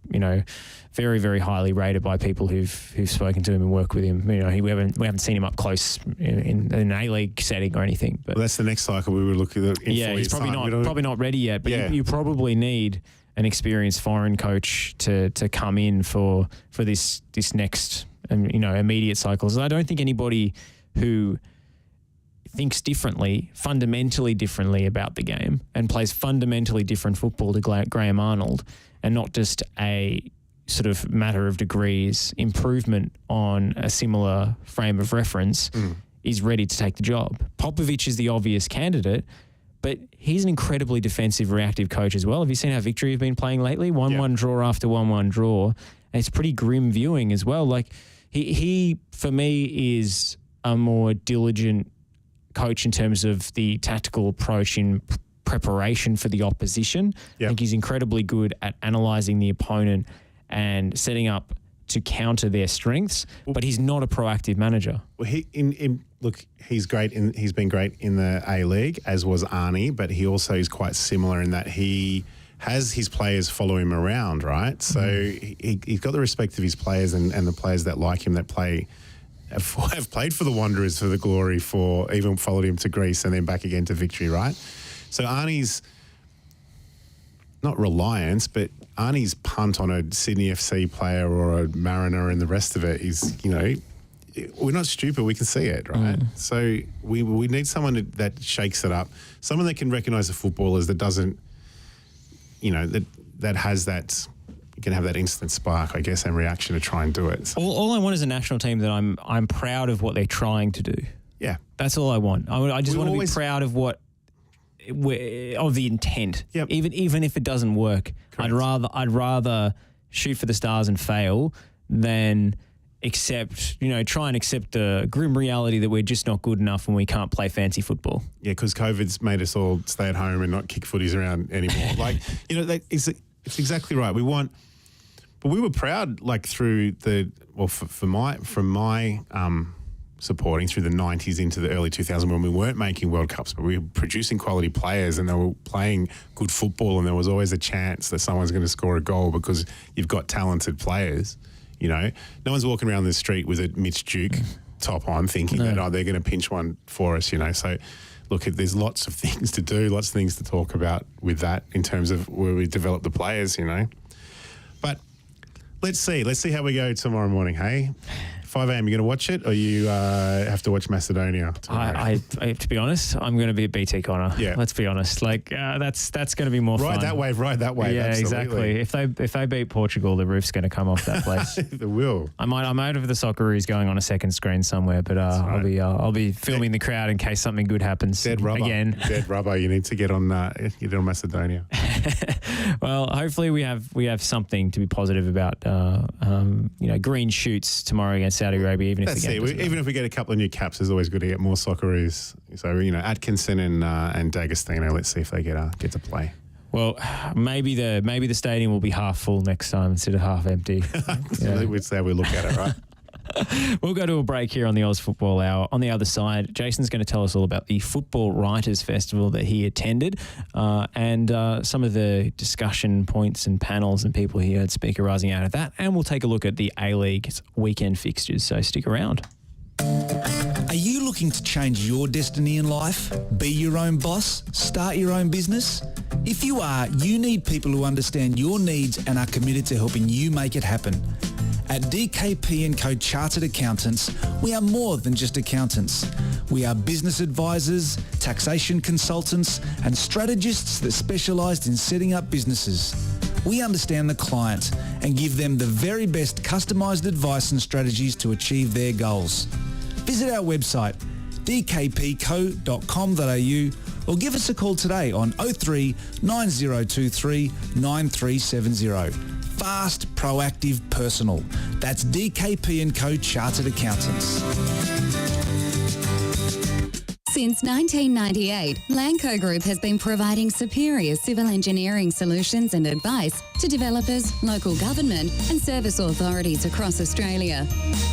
very, very highly rated by people who've spoken to him and worked with him. We haven't seen him up close in an A-League setting or anything. But that's the next cycle we were looking at. He's probably not ready yet. But you probably need an experienced foreign coach to come in for this next immediate cycles. I don't think anybody who thinks fundamentally differently about the game and plays fundamentally different football to Graham Arnold, and not just a sort of matter of degrees improvement on a similar frame of reference, is ready to take the job. Popovic is the obvious candidate, but he's an incredibly defensive, reactive coach as well. Have you seen how Victory have been playing lately? 1-1 draw after 1-1 draw. And it's pretty grim viewing as well. Like he for me is a more diligent coach in terms of the tactical approach in preparation for the opposition. I think he's incredibly good at analysing the opponent and setting up to counter their strengths, but he's not a proactive manager. Well, he's great. He's been great in the A-League, as was Arnie, but he also is quite similar in that he has his players follow him around, right? So he's got the respect of his players and the players that like him, that have played for the Wanderers, for the Glory, for even followed him to Greece and then back again to Victory, right? So Arnie's not reliance, but Arnie's punt on a Sydney FC player or a Mariner and the rest of it is, we're not stupid. We can see it, right? So we need someone that shakes it up, someone that can recognise the footballers, that doesn't, that has that. You can have that instant spark, I guess, and reaction to try and do it. So. All I want is a national team that I'm proud of what they're trying to do. Yeah, that's all I want. I just want to be proud of of the intent. Yep. Even if it doesn't work, correct. I'd rather shoot for the stars and fail than try and accept the grim reality that we're just not good enough and we can't play fancy football. Yeah, because COVID's made us all stay at home and not kick footies around anymore. It's exactly right. But we were proud, through from my supporting through the 90s into the early 2000s when we weren't making World Cups, but we were producing quality players and they were playing good football, and there was always a chance that someone's going to score a goal because you've got talented players. No one's walking around the street with a Mitch Duke top on thinking that they're going to pinch one for us. So. Look, there's lots of things to do, lots of things to talk about with that in terms of where we develop the players, But let's see how we go tomorrow morning, hey? 5 a.m, you going to watch it, or you have to watch Macedonia tomorrow? I to be honest, I'm going to be at BT Connor. Yeah. Let's be honest. That's going to be more fun. Ride that wave. Yeah, absolutely. Exactly. If they beat Portugal, the roof's going to come off that place. It will. I'm out of the Socceroos going on a second screen somewhere, but right. I'll be filming the crowd in case something good happens. Dead rubber. Again. Dead rubber. You need to get on Macedonia. Well, hopefully we have something to be positive about. Green shoots tomorrow against Saudi Arabia. Even if we get a couple of new caps, it's always good to get more Socceroos. So Atkinson and D'Agostino. Let's see if they get to play. Well, maybe the stadium will be half full next time instead of half empty. That's how we look at it, right? We'll go to a break here on the Oz Football Hour. On the other side, Jason's going to tell us all about the Football Writers Festival that he attended and some of the discussion points and panels and people he heard speak arising out of that. And we'll take a look at the A-League's weekend fixtures, so stick around. Are you looking to change your destiny in life? Be your own boss? Start your own business? If you are, you need people who understand your needs and are committed to helping you make it happen. At DKP & Co Chartered Accountants, we are more than just accountants. We are business advisors, taxation consultants, and strategists that specialise in setting up businesses. We understand the client and give them the very best customised advice and strategies to achieve their goals. Visit our website dkpco.com.au or give us a call today on 03 9023 9370. Fast, proactive, personal. That's DKP & Co Chartered Accountants. Since 1998, Lanco Group has been providing superior civil engineering solutions and advice to developers, local government and service authorities across Australia.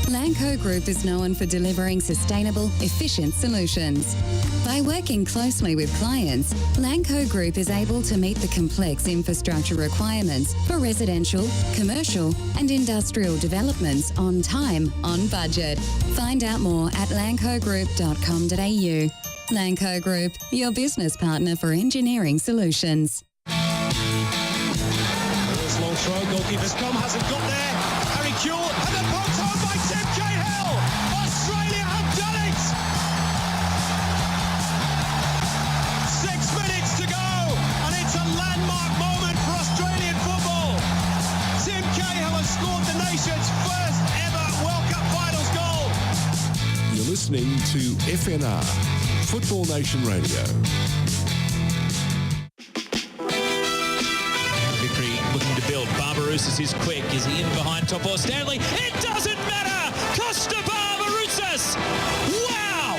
Lanco Group is known for delivering sustainable, efficient solutions. By working closely with clients, Lanco Group is able to meet the complex infrastructure requirements for residential, commercial and industrial developments on time, on budget. Find out more at lancogroup.com.au. Lanco Group, your business partner for engineering solutions. It's long throw, goalkeeper's come, hasn't got there. Harry Kewell, and then poked home by Tim Cahill. Australia have done it! 6 minutes to go, and it's a landmark moment for Australian football. Tim Cahill has scored the nation's first ever World Cup Finals goal. You're listening to FNR, Football Nation Radio. Victory looking to build. Barbarouses is quick. Is he in behind top or Stanley? It doesn't matter! Costa Barbarouses! Wow!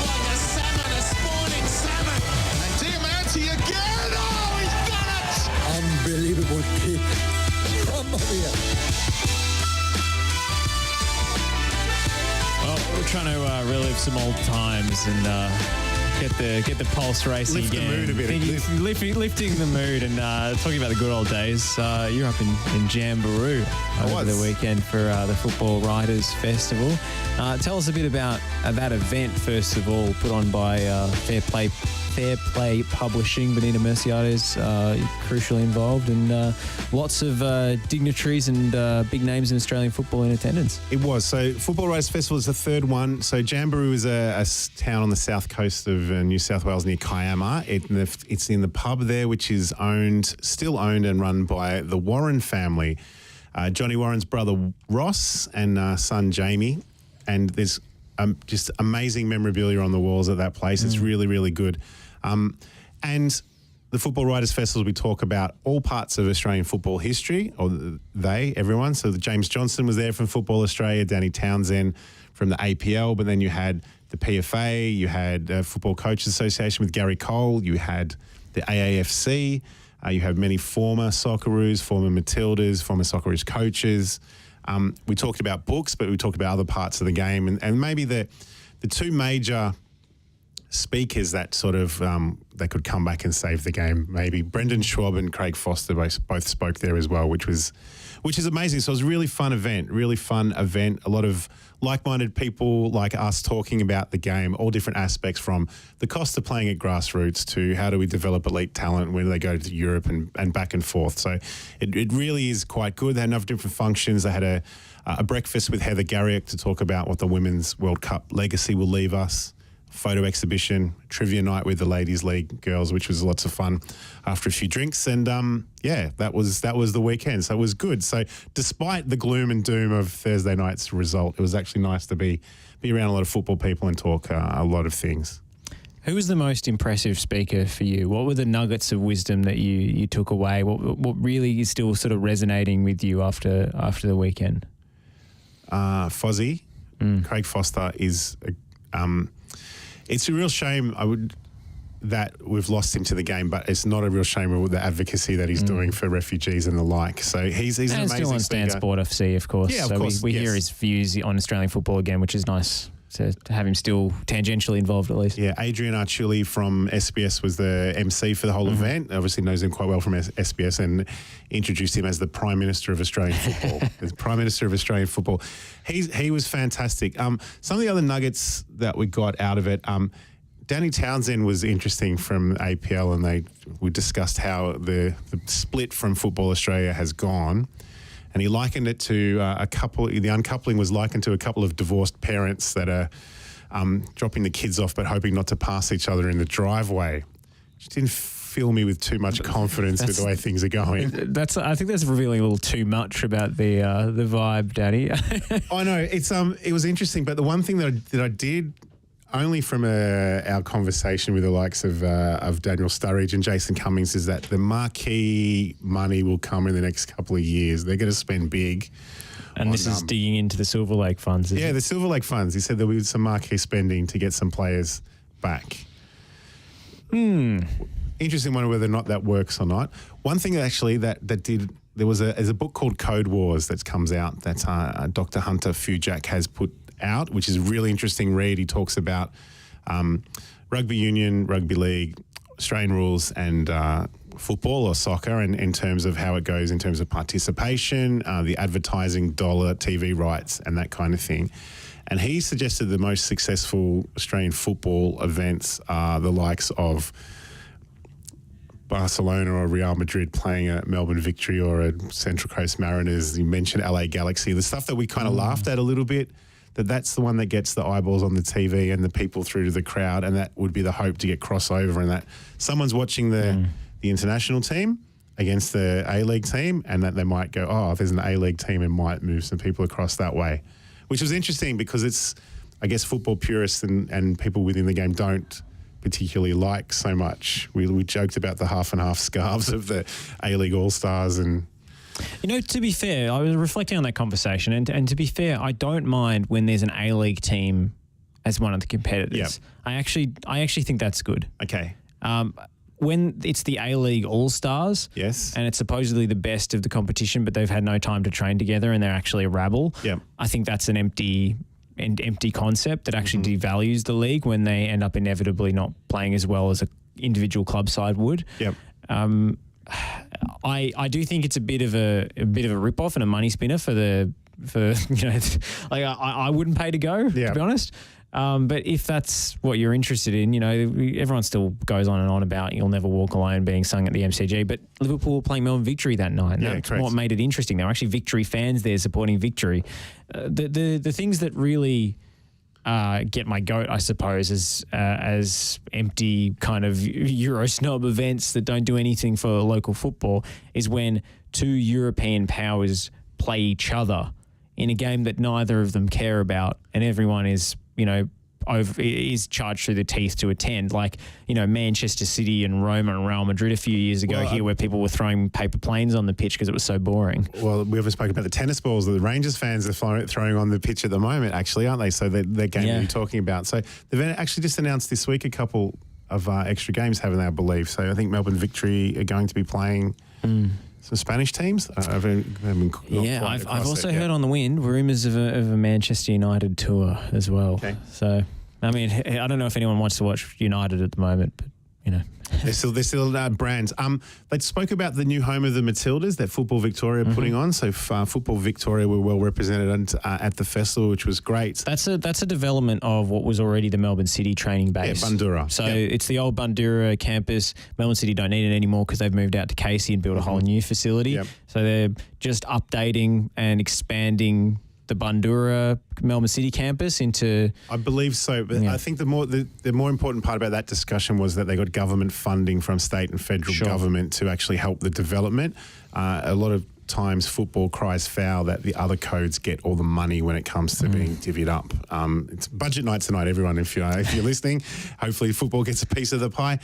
Like a salmon, a spawning salmon. And Diamante again. Oh, he's done it! Unbelievable kick. Come on here. Well, we're trying to relive some old times and get the pulse racing Lift the again. mood a bit. Lifting the mood and talking about the good old days. You're up in Jamboree over the weekend for the Football Writers Festival. Tell us a bit about that event, first of all, put on by Fair Play Publishing. Benita Merciades crucially involved, and lots of dignitaries and big names in Australian football in attendance. It was. So Football Writers Festival is the third one. So Jamboree is a town on the south coast of New South Wales near Kiama. It's in the pub there, which is still owned and run by the Warren family. Johnny Warren's brother Ross and son Jamie. And there's just amazing memorabilia on the walls at that place. It's really, really good. And the Football Writers Festival, we talk about all parts of Australian football history, or everyone. So James Johnson was there from Football Australia, Danny Townsend from the APL, but then you had the PFA, you had Football Coaches Association with Gary Cole, you had the AAFC, you have many former Socceroos, former Matildas, former Socceroos coaches. We talked about books, but we talked about other parts of the game, and maybe the two major speakers that sort of they could come back and save the game. Maybe Brendan Schwab and Craig Foster both spoke there as well, which is amazing. So it was a really fun event. A lot of like-minded people like us talking about the game, all different aspects, from the cost of playing at grassroots to how do we develop elite talent, when do they go to Europe and back and forth. So it really is quite good. They had enough different functions. They had a breakfast with Heather Garriott to talk about what the Women's World Cup legacy will leave us. Photo exhibition, trivia night with the Ladies League girls, which was lots of fun after a few drinks. And that was the weekend. So it was good. So despite the gloom and doom of Thursday night's result, it was actually nice to be around a lot of football people and talk a lot of things. Who was the most impressive speaker for you? What were the nuggets of wisdom that you took away? What really is still sort of resonating with you after the weekend? Fozzie, Craig Foster is... it's a real shame that we've lost him to the game, but it's not a real shame of the advocacy that he's doing for refugees and the like. So he's an amazing still on speaker. Stan Sport FC, of course. Yeah, of so course. We hear his views on Australian football again, which is nice to have him still tangentially involved at least. Yeah, Adrian Archuli from SBS was the MC for the whole event. Obviously knows him quite well from SBS and introduced him as the Prime Minister of Australian football. The Prime Minister of Australian football. He was fantastic. Some of the other nuggets that we got out of it, Danny Townsend was interesting from APL, and we discussed how the split from Football Australia has gone, and he likened it to a couple. The uncoupling was likened to a couple of divorced parents that are dropping the kids off but hoping not to pass each other in the driveway. Which didn't fill me with too much confidence with the way things are going. I think that's revealing a little too much about the vibe, Danny. I know it was interesting, but the one thing that I did, only from our conversation with the likes of Daniel Sturridge and Jason Cummings, is that the marquee money will come in the next couple of years. They're going to spend big. And this is digging into the Silver Lake funds, isn't it? The Silver Lake funds. He said there'll be some marquee spending to get some players back. Interesting one whether or not that works or not. One thing actually that did, there's a book called Code Wars that comes out that Dr. Hunter Fujak has put out, which is a really interesting read. He talks about rugby union, rugby league, Australian rules and football or soccer, and in terms of how it goes in terms of participation, the advertising dollar, TV rights and that kind of thing. And he suggested the most successful Australian football events are the likes of Barcelona or Real Madrid playing a Melbourne Victory or a Central Coast Mariners. You mentioned LA Galaxy, the stuff that we kind of laughed at a little bit, that's the one that gets the eyeballs on the TV and the people through to the crowd, and that would be the hope to get crossover, and that someone's watching the international team against the A-League team, and that they might go, oh, if there's an A-League team, it might move some people across that way, which was interesting because it's, I guess, football purists and people within the game don't particularly like so much. We joked about the half and half scarves of the A-League All-Stars and... You know, to be fair, I was reflecting on that conversation, and to be fair, I don't mind when there's an A-League team as one of the competitors. Yep. I actually think that's good. Okay. When it's the A-League All-Stars, yes, and it's supposedly the best of the competition, but they've had no time to train together and they're actually a rabble, yep, I think that's an empty concept that actually devalues the league when they end up inevitably not playing as well as an individual club side would. Yep. I do think it's a bit of a rip-off and a money spinner for you know, like I wouldn't pay to go, to be honest. But if that's what you're interested in, you know, everyone still goes on and on about "You'll Never Walk Alone" being sung at the MCG, but Liverpool were playing Melbourne Victory that night. Yeah, that's correct. what made it interesting. There were actually Victory fans there supporting Victory. The things that really get my goat, I suppose, as empty kind of Euro snob events that don't do anything for local football, is when two European powers play each other in a game that neither of them care about, and everyone is, you know, is charged through the teeth to attend, like, you know, Manchester City and Roma and Real Madrid a few years ago where people were throwing paper planes on the pitch because it was so boring. Well, we haven't spoken about the tennis balls that the Rangers fans are throwing on the pitch at the moment, actually, aren't they? So their game that you're talking about. So they've actually just announced this week a couple of extra games, haven't they, I believe? So I think Melbourne Victory are going to be playing some Spanish teams. I've also heard on the wind rumours of a Manchester United tour as well. Okay. So, I mean, I don't know if anyone wants to watch United at the moment, but, you know. They're still brands. They spoke about the new home of the Matildas that Football Victoria are putting on. So Football Victoria were well represented at the festival, which was great. That's a development of what was already the Melbourne City training base. Yeah, Bundoora. So it's the old Bundoora campus. Melbourne City don't need it anymore because they've moved out to Casey and built a whole new facility. Yep. So they're just updating and expanding the Bundoora Melbourne City campus into... I believe so, but I think the more important part about that discussion was that they got government funding from state and federal government to actually help the development. A lot of times football cries foul that the other codes get all the money when it comes to being divvied up. It's budget night tonight, everyone, if you're listening. Hopefully football gets a piece of the pie.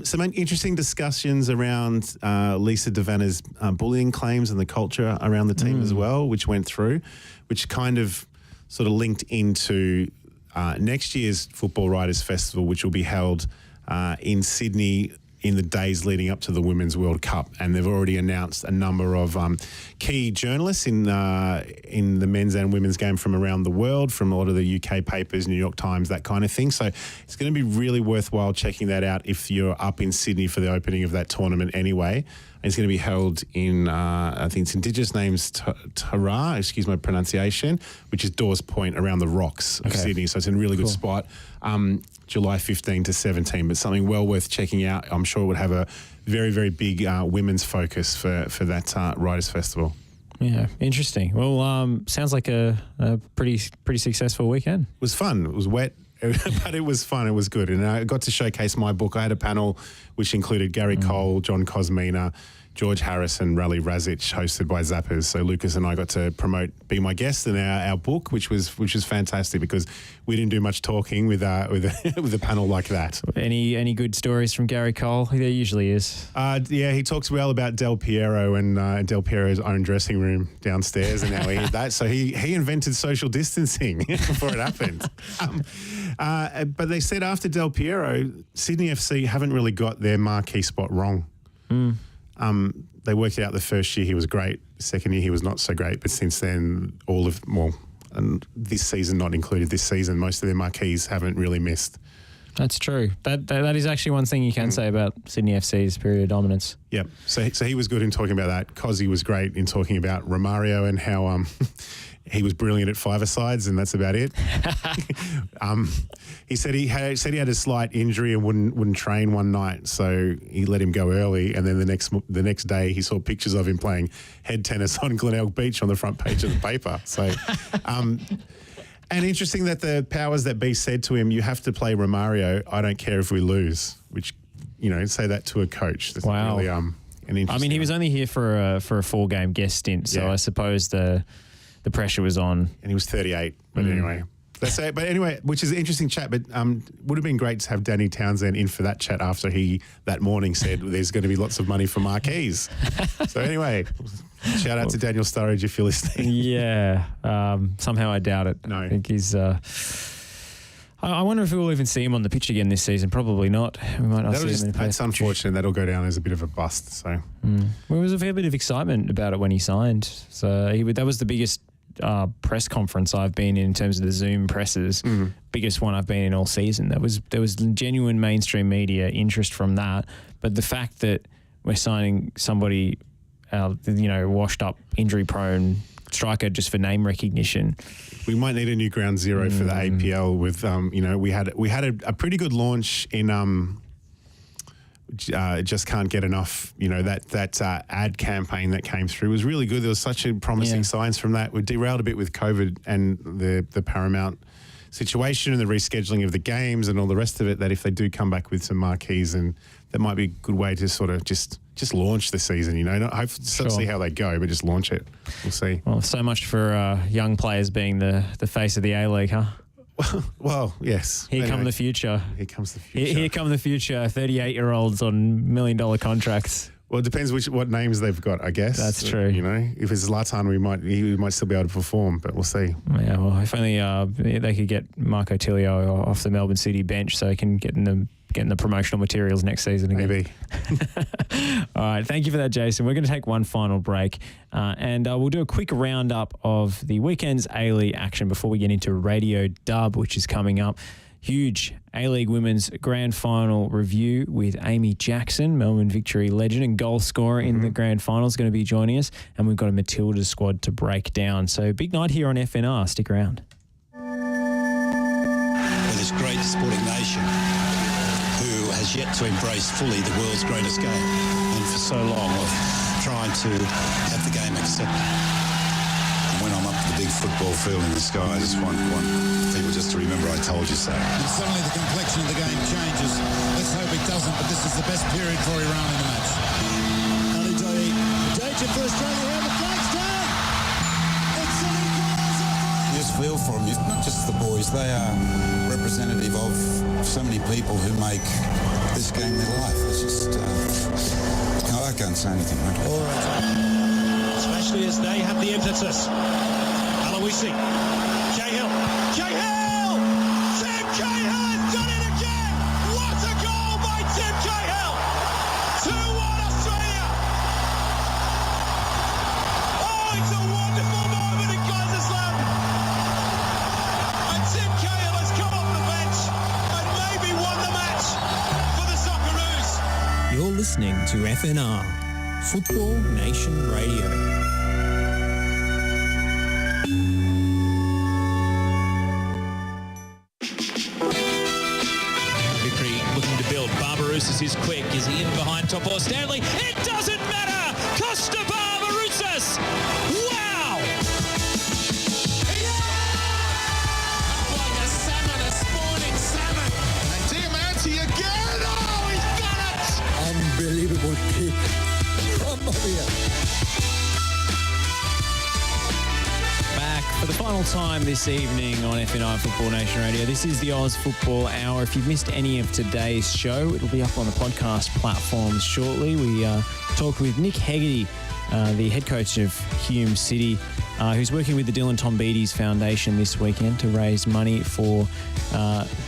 Some interesting discussions around Lisa Devanna's bullying claims and the culture around the team as well, which went through, which kind of sort of linked into next year's Football Writers Festival, which will be held in Sydney in the days leading up to the Women's World Cup, and they've already announced a number of key journalists in the men's and women's game from around the world, from a lot of the UK papers, New York Times, that kind of thing. So it's going to be really worthwhile checking that out if you're up in Sydney for the opening of that tournament anyway. It's going to be held in, I think it's Indigenous Names Tara, excuse my pronunciation, which is Dawes Point around the rocks of Sydney. So it's in a really good spot. July 15 to 17, but something well worth checking out. I'm sure it would have a very, very big women's focus for that Writers' Festival. Yeah, interesting. Well, sounds like a pretty successful weekend. It was fun. It was wet, but it was fun. It was good. And I got to showcase my book. I had a panel which included Gary Cole, John Cosmina, George Harris and Raleigh Razic, hosted by Zappers. So Lucas and I got to be my guest in our book, which was fantastic because we didn't do much talking with a panel like that. Any good stories from Gary Cole? There usually is. Yeah, he talks well about Del Piero and Del Piero's own dressing room downstairs and how he did that. So he invented social distancing before it happened. But they said after Del Piero, Sydney FC haven't really got their marquee spot wrong. They worked it out the first year he was great. The second year he was not so great. But since then, and this season not included this season, most of their marquees haven't really missed. That's true. That is actually one thing you can say about Sydney FC's period of dominance. Yep. So he was good in talking about that. Cozzy was great in talking about Romario and how he was brilliant at five-a-sides, and that's about it. He said he had a slight injury and wouldn't train one night, so he let him go early. And then the next day, he saw pictures of him playing head tennis on Glenelg Beach on the front page of the paper. So, and interesting that the powers that be said to him, "You have to play Romario. I don't care if we lose." Which, say that to a coach. That's wow. Really, an interesting. I mean, he was only here for a 4-game guest stint, so I suppose the pressure was on. And he was 38, but anyway. Let's say, but anyway, which is an interesting chat, but would have been great to have Danny Townsend in for that chat after he, that morning, said there's going to be lots of money for marquees. So anyway, shout out to Daniel Sturridge if you're listening. Yeah. Somehow I doubt it. No. I think he's... I wonder if we'll even see him on the pitch again this season. Probably not. We might not see him. That's unfortunate. That'll go down as a bit of a bust. So well, there was a fair bit of excitement about it when he signed. So that was the biggest press conference I've been in terms of the Zoom presses. Biggest one I've been in all season. There was genuine mainstream media interest from that. But the fact that we're signing somebody, washed up, injury prone striker just for name recognition. We might need a new ground zero for the APL. With we had a pretty good launch in just can't get enough. That ad campaign that came through was really good. There was such a promising signs from that. We derailed a bit with COVID and the Paramount situation and the rescheduling of the games and all the rest of it. That if they do come back with some marquees, and that might be a good way to sort of just launch the season. Not see how they go, but just launch it. We'll see. Well, so much for young players being the face of the A-League, huh? Well, yes. Here come the future. Here comes the future. Here come the future. 38-year-olds on $1 million contracts. Well, it depends what names they've got, I guess. That's true. If it's Zlatan, he might still be able to perform, but we'll see. Yeah, well, if only they could get Marco Tilio off the Melbourne City bench so he can get in the promotional materials next season again. Maybe. All right, thank you for that, Jason. We're going to take one final break and we'll do a quick roundup of the weekend's A-League action before we get into Radio Dub, which is coming up. Huge A-League Women's Grand Final review with Amy Jackson, Melbourne Victory legend and goal scorer in the Grand Final, is going to be joining us. And we've got a Matilda squad to break down. So big night here on FNR. Stick around. With this great sporting nation who has yet to embrace fully the world's greatest game, and for so long of trying to have the game accepted. When I'm up to the big football field in the sky, I just want people just to remember I told you so. And suddenly the complexion of the game changes. Let's hope it doesn't, but this is the best period for Iran in the match. Ali Daei, danger for Australia here, the flag's down! It's an equaliser! You just feel for them, not just the boys, they are representative of so many people who make this game their life. It's just, I can't say anything, mate. All right. Especially as they have the impetus. Aloisi. Cahill. Cahill! Tim Cahill has done it again! What a goal by Tim Cahill! listening to FNR, Football Nation Radio. Barbarouses is quick. Is he in behind top or Stanley? It doesn't matter! Costa Barbarouses! Wow! Like a salmon, a spawning salmon. And Diamante again. Oh, he's done it! Unbelievable kick from Maria. Back for the final time this evening on FNI Football Nation Radio. This is the Oz Football Hour. If you've missed any of today's show, it'll be up on the podcast platforms shortly. We talked with Nick Hegarty, the head coach of Hume City, who's working with the Dylan Tombides Foundation this weekend to raise money for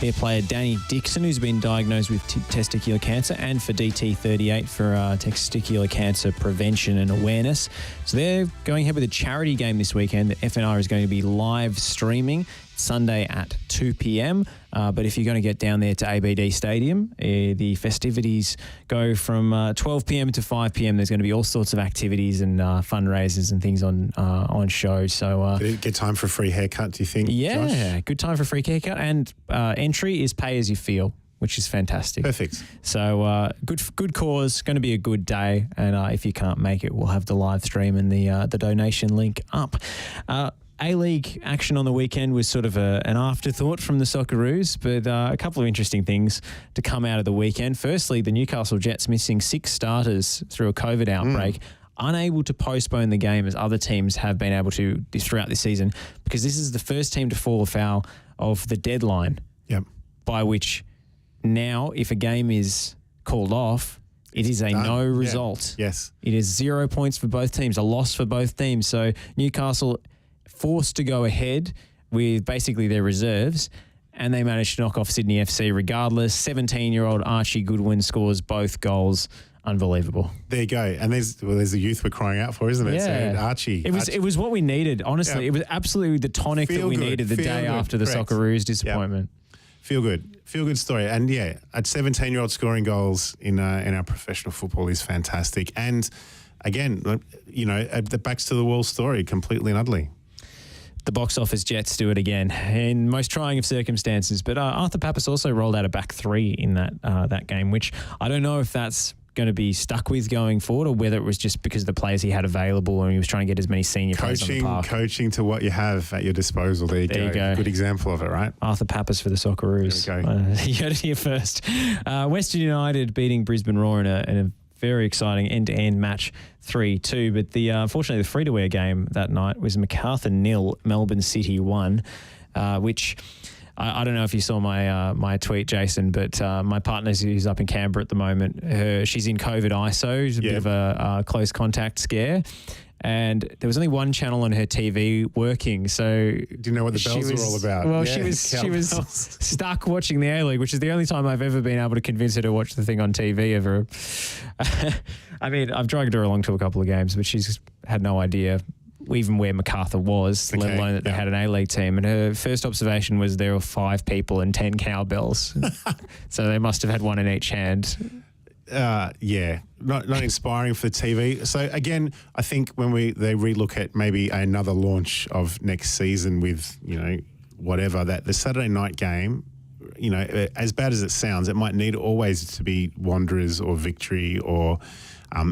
their player Danny Dixon, who's been diagnosed with testicular cancer, and for DT38 for testicular cancer prevention and awareness. So they're going ahead with a charity game this weekend that FNR is going to be live streaming Sunday at 2 p.m. But if you're going to get down there to ABD Stadium, the festivities go from 12 p.m. to 5 p.m. There's going to be all sorts of activities and fundraisers and things on show. So get time for a free haircut, do you think? Yeah, Josh? Good time for a free haircut, and entry is pay as you feel, which is fantastic. Perfect. So good cause, going to be a good day, and if you can't make it, we'll have the live stream and the donation link up. A-League action on the weekend was sort of an afterthought from the Socceroos, but a couple of interesting things to come out of the weekend. Firstly, the Newcastle Jets missing 6 starters through a COVID outbreak, unable to postpone the game as other teams have been able to throughout this season, because this is the first team to fall afoul of the deadline, by which now if a game is called off, it is a no result. Yeah. Yes. It is 0 points for both teams, a loss for both teams. So Newcastle forced to go ahead with basically their reserves, and they managed to knock off Sydney FC regardless. 17-year-old Archie Goodwin scores both goals. Unbelievable. There you go. And there's the youth we're crying out for, isn't it? Yeah. So Archie. It was what we needed, honestly. Yeah. It was absolutely the tonic that we needed the day after the Socceroos disappointment. Yep. Feel good story. And yeah, at 17-year-old scoring goals in our professional football is fantastic. And again, the backs to the wall story completely and utterly. The box office Jets do it again in most trying of circumstances. But Arthur Papas also rolled out a back three in that game, which I don't know if that's going to be stuck with going forward, or whether it was just because of the players he had available and he was trying to get as many senior players on the park. Coaching to what you have at your disposal. There you go. Good example of it, right? Arthur Papas for the Socceroos. There you go. You heard it here first. Western United beating Brisbane Roar in a very exciting end-to-end match, 3-2. But unfortunately, the free-to-air game that night was Macarthur 0, Melbourne City 1, which I don't know if you saw my tweet, Jason, but my partner who's up in Canberra at the moment, she's in COVID ISO. It's a bit of a close contact scare. And there was only one channel on her TV working, so do you know what the bells were all about? Well, she was stuck watching the A-League, which is the only time I've ever been able to convince her to watch the thing on TV ever. I mean, I've dragged her along to a couple of games, but she's had no idea even where Macarthur was, let alone that they had an A-League team. And her first observation was there were 5 people and 10 cowbells, so they must have had one in each hand. Not inspiring for the TV. So again, I think when they relook at maybe another launch of next season with whatever, that the Saturday night game, as bad as it sounds, it might need always to be Wanderers or Victory or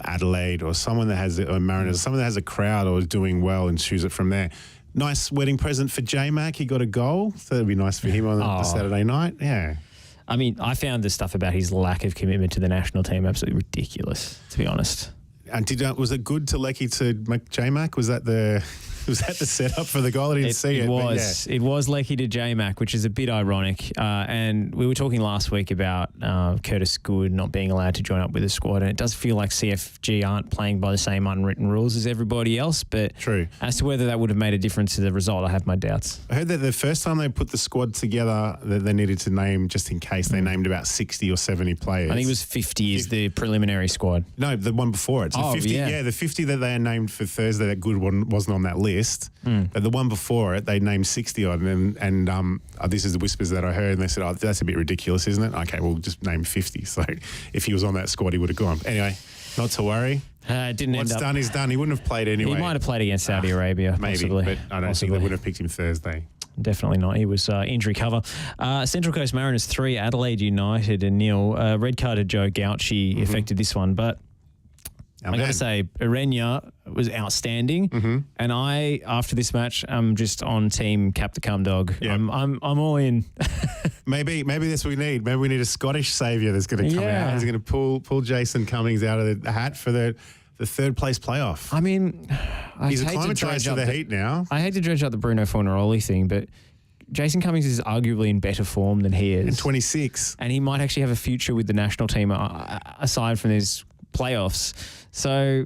Adelaide or someone that has or Mariners, someone that has a crowd or is doing well and choose it from there. Nice wedding present for J-Mac. He got a goal, so that'd be nice for him on the Saturday night. Yeah. I mean, I found the stuff about his lack of commitment to the national team absolutely ridiculous, to be honest. And was it good to Lecky to make J-Mac? Was that the setup for the goal? I didn't see it. It was Lecky to J-Mac, which is a bit ironic. And we were talking last week about Curtis Good not being allowed to join up with the squad, and it does feel like CFG aren't playing by the same unwritten rules as everybody else. But true. As to whether that would have made a difference to the result, I have my doubts. I heard that the first time they put the squad together, that they needed to name, just in case, they named about 60 or 70 players. I think it was 50 is the preliminary squad. No, the one before it. So 50, the 50 that they named for Thursday that Good wasn't on that list. list, but the one before it, they named 60 odd, and this is the whispers that I heard, and they said, oh, that's a bit ridiculous, isn't it? Okay, we'll just name 50. So if he was on that squad, he would have gone. Anyway, not to worry. Didn't What's end up. done is done. He wouldn't have played anyway. He might have played against Saudi Arabia, maybe, possibly. but I don't think they would have picked him Thursday. Definitely not. He was injury cover. Central Coast Mariners 3, Adelaide United 0. Red carded Joe Gauchi affected this one, but I got to say, Irenia was outstanding. And I, after this match, I'm just on team Cap the Cum Dog. Yep. I'm all in. Maybe that's what we need. Maybe we need a Scottish saviour that's going to come out. He's going to pull Jason Cummings out of the hat for the third place playoff. I mean, he's acclimatised to the heat now. I hate to dredge out the Bruno Fornaroli thing, but Jason Cummings is arguably in better form than he is. And 26. And he might actually have a future with the national team aside from his playoffs. So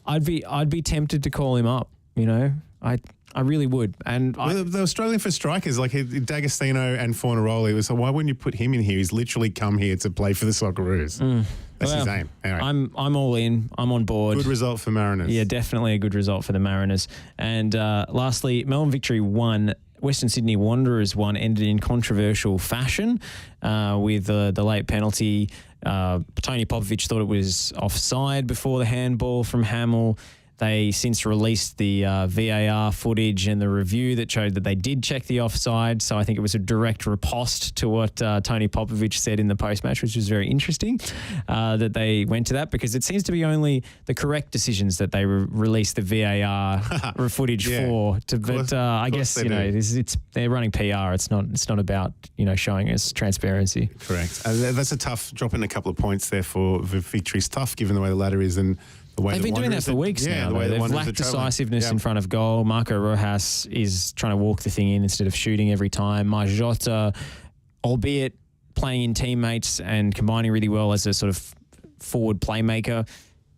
I'd be tempted to call him up, you know. I really would. And they were struggling for strikers like D'Agostino and Fornaroli. It was like, why wouldn't you put him in here? He's literally come here to play for the Socceroos. That's his aim. Anyway. I'm all in. I'm on board. Good result for Mariners. Yeah, definitely a good result for the Mariners. And lastly, Melbourne Victory 1. Western Sydney Wanderers 1 ended in controversial fashion with the late penalty. Tony Popovic thought it was offside before the handball from Hamill. They since released the VAR footage and the review that showed that they did check the offside. So I think it was a direct riposte to what Tony Popovic said in the post-match, which was very interesting that they went to that, because it seems to be only the correct decisions that they release the VAR footage for. But I guess they're running PR. It's not about showing us transparency. Correct. That's a tough drop in a couple of points there for Victory's tough, given the way the ladder is and. They've been doing that for weeks now. They've lacked decisiveness in front of goal. Marco Rojas is trying to walk the thing in instead of shooting every time. Marjota, albeit playing in teammates and combining really well as a sort of forward playmaker,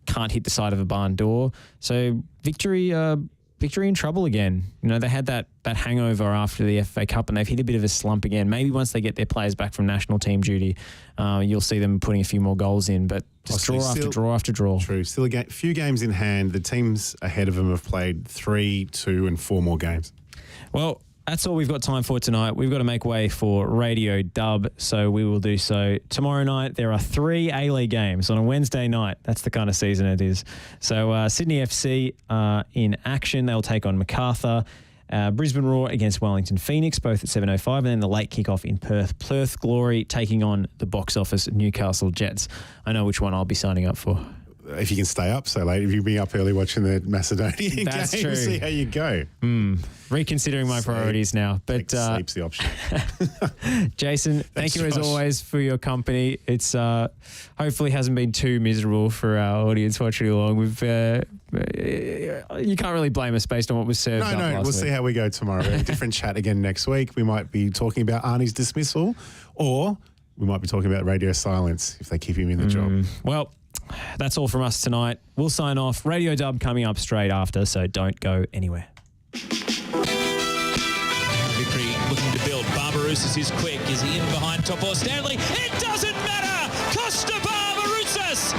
can't hit the side of a barn door. So Victory in trouble again. They had that hangover after the FA Cup, and they've hit a bit of a slump again. Maybe once they get their players back from national team duty, you'll see them putting a few more goals in, but just draw after draw after draw. True. Still a few games in hand. The teams ahead of them have played 3, 2 and 4 more games. Well, that's all we've got time for tonight. We've got to make way for Radio Dub, so we will do so tomorrow night. There are 3 A-League games on a Wednesday night. That's the kind of season it is. So Sydney FC in action. They'll take on MacArthur. Brisbane Roar against Wellington Phoenix, both at 7:05, and then the late kickoff in Perth. Perth Glory taking on the box office Newcastle Jets. I know which one I'll be signing up for. If you can stay up so late, if you'll be up early watching the Macedonian That's game, true. See how you go. Reconsidering my priorities now. But sleep's the option. Jason, thank you as always for your company. It's hopefully hasn't been too miserable for our audience watching along. You can't really blame us based on what was served. No, we'll see how we go tomorrow. We have a different chat again next week. We might be talking about Arnie's dismissal, or we might be talking about radio silence if they keep him in the job. Well, that's all from us tonight. We'll sign off. Radio Dub coming up straight after, so don't go anywhere. Victory looking to build. Barbarouses is quick. Is he in behind Topo Stanley? It doesn't matter! Costa Barbarouses!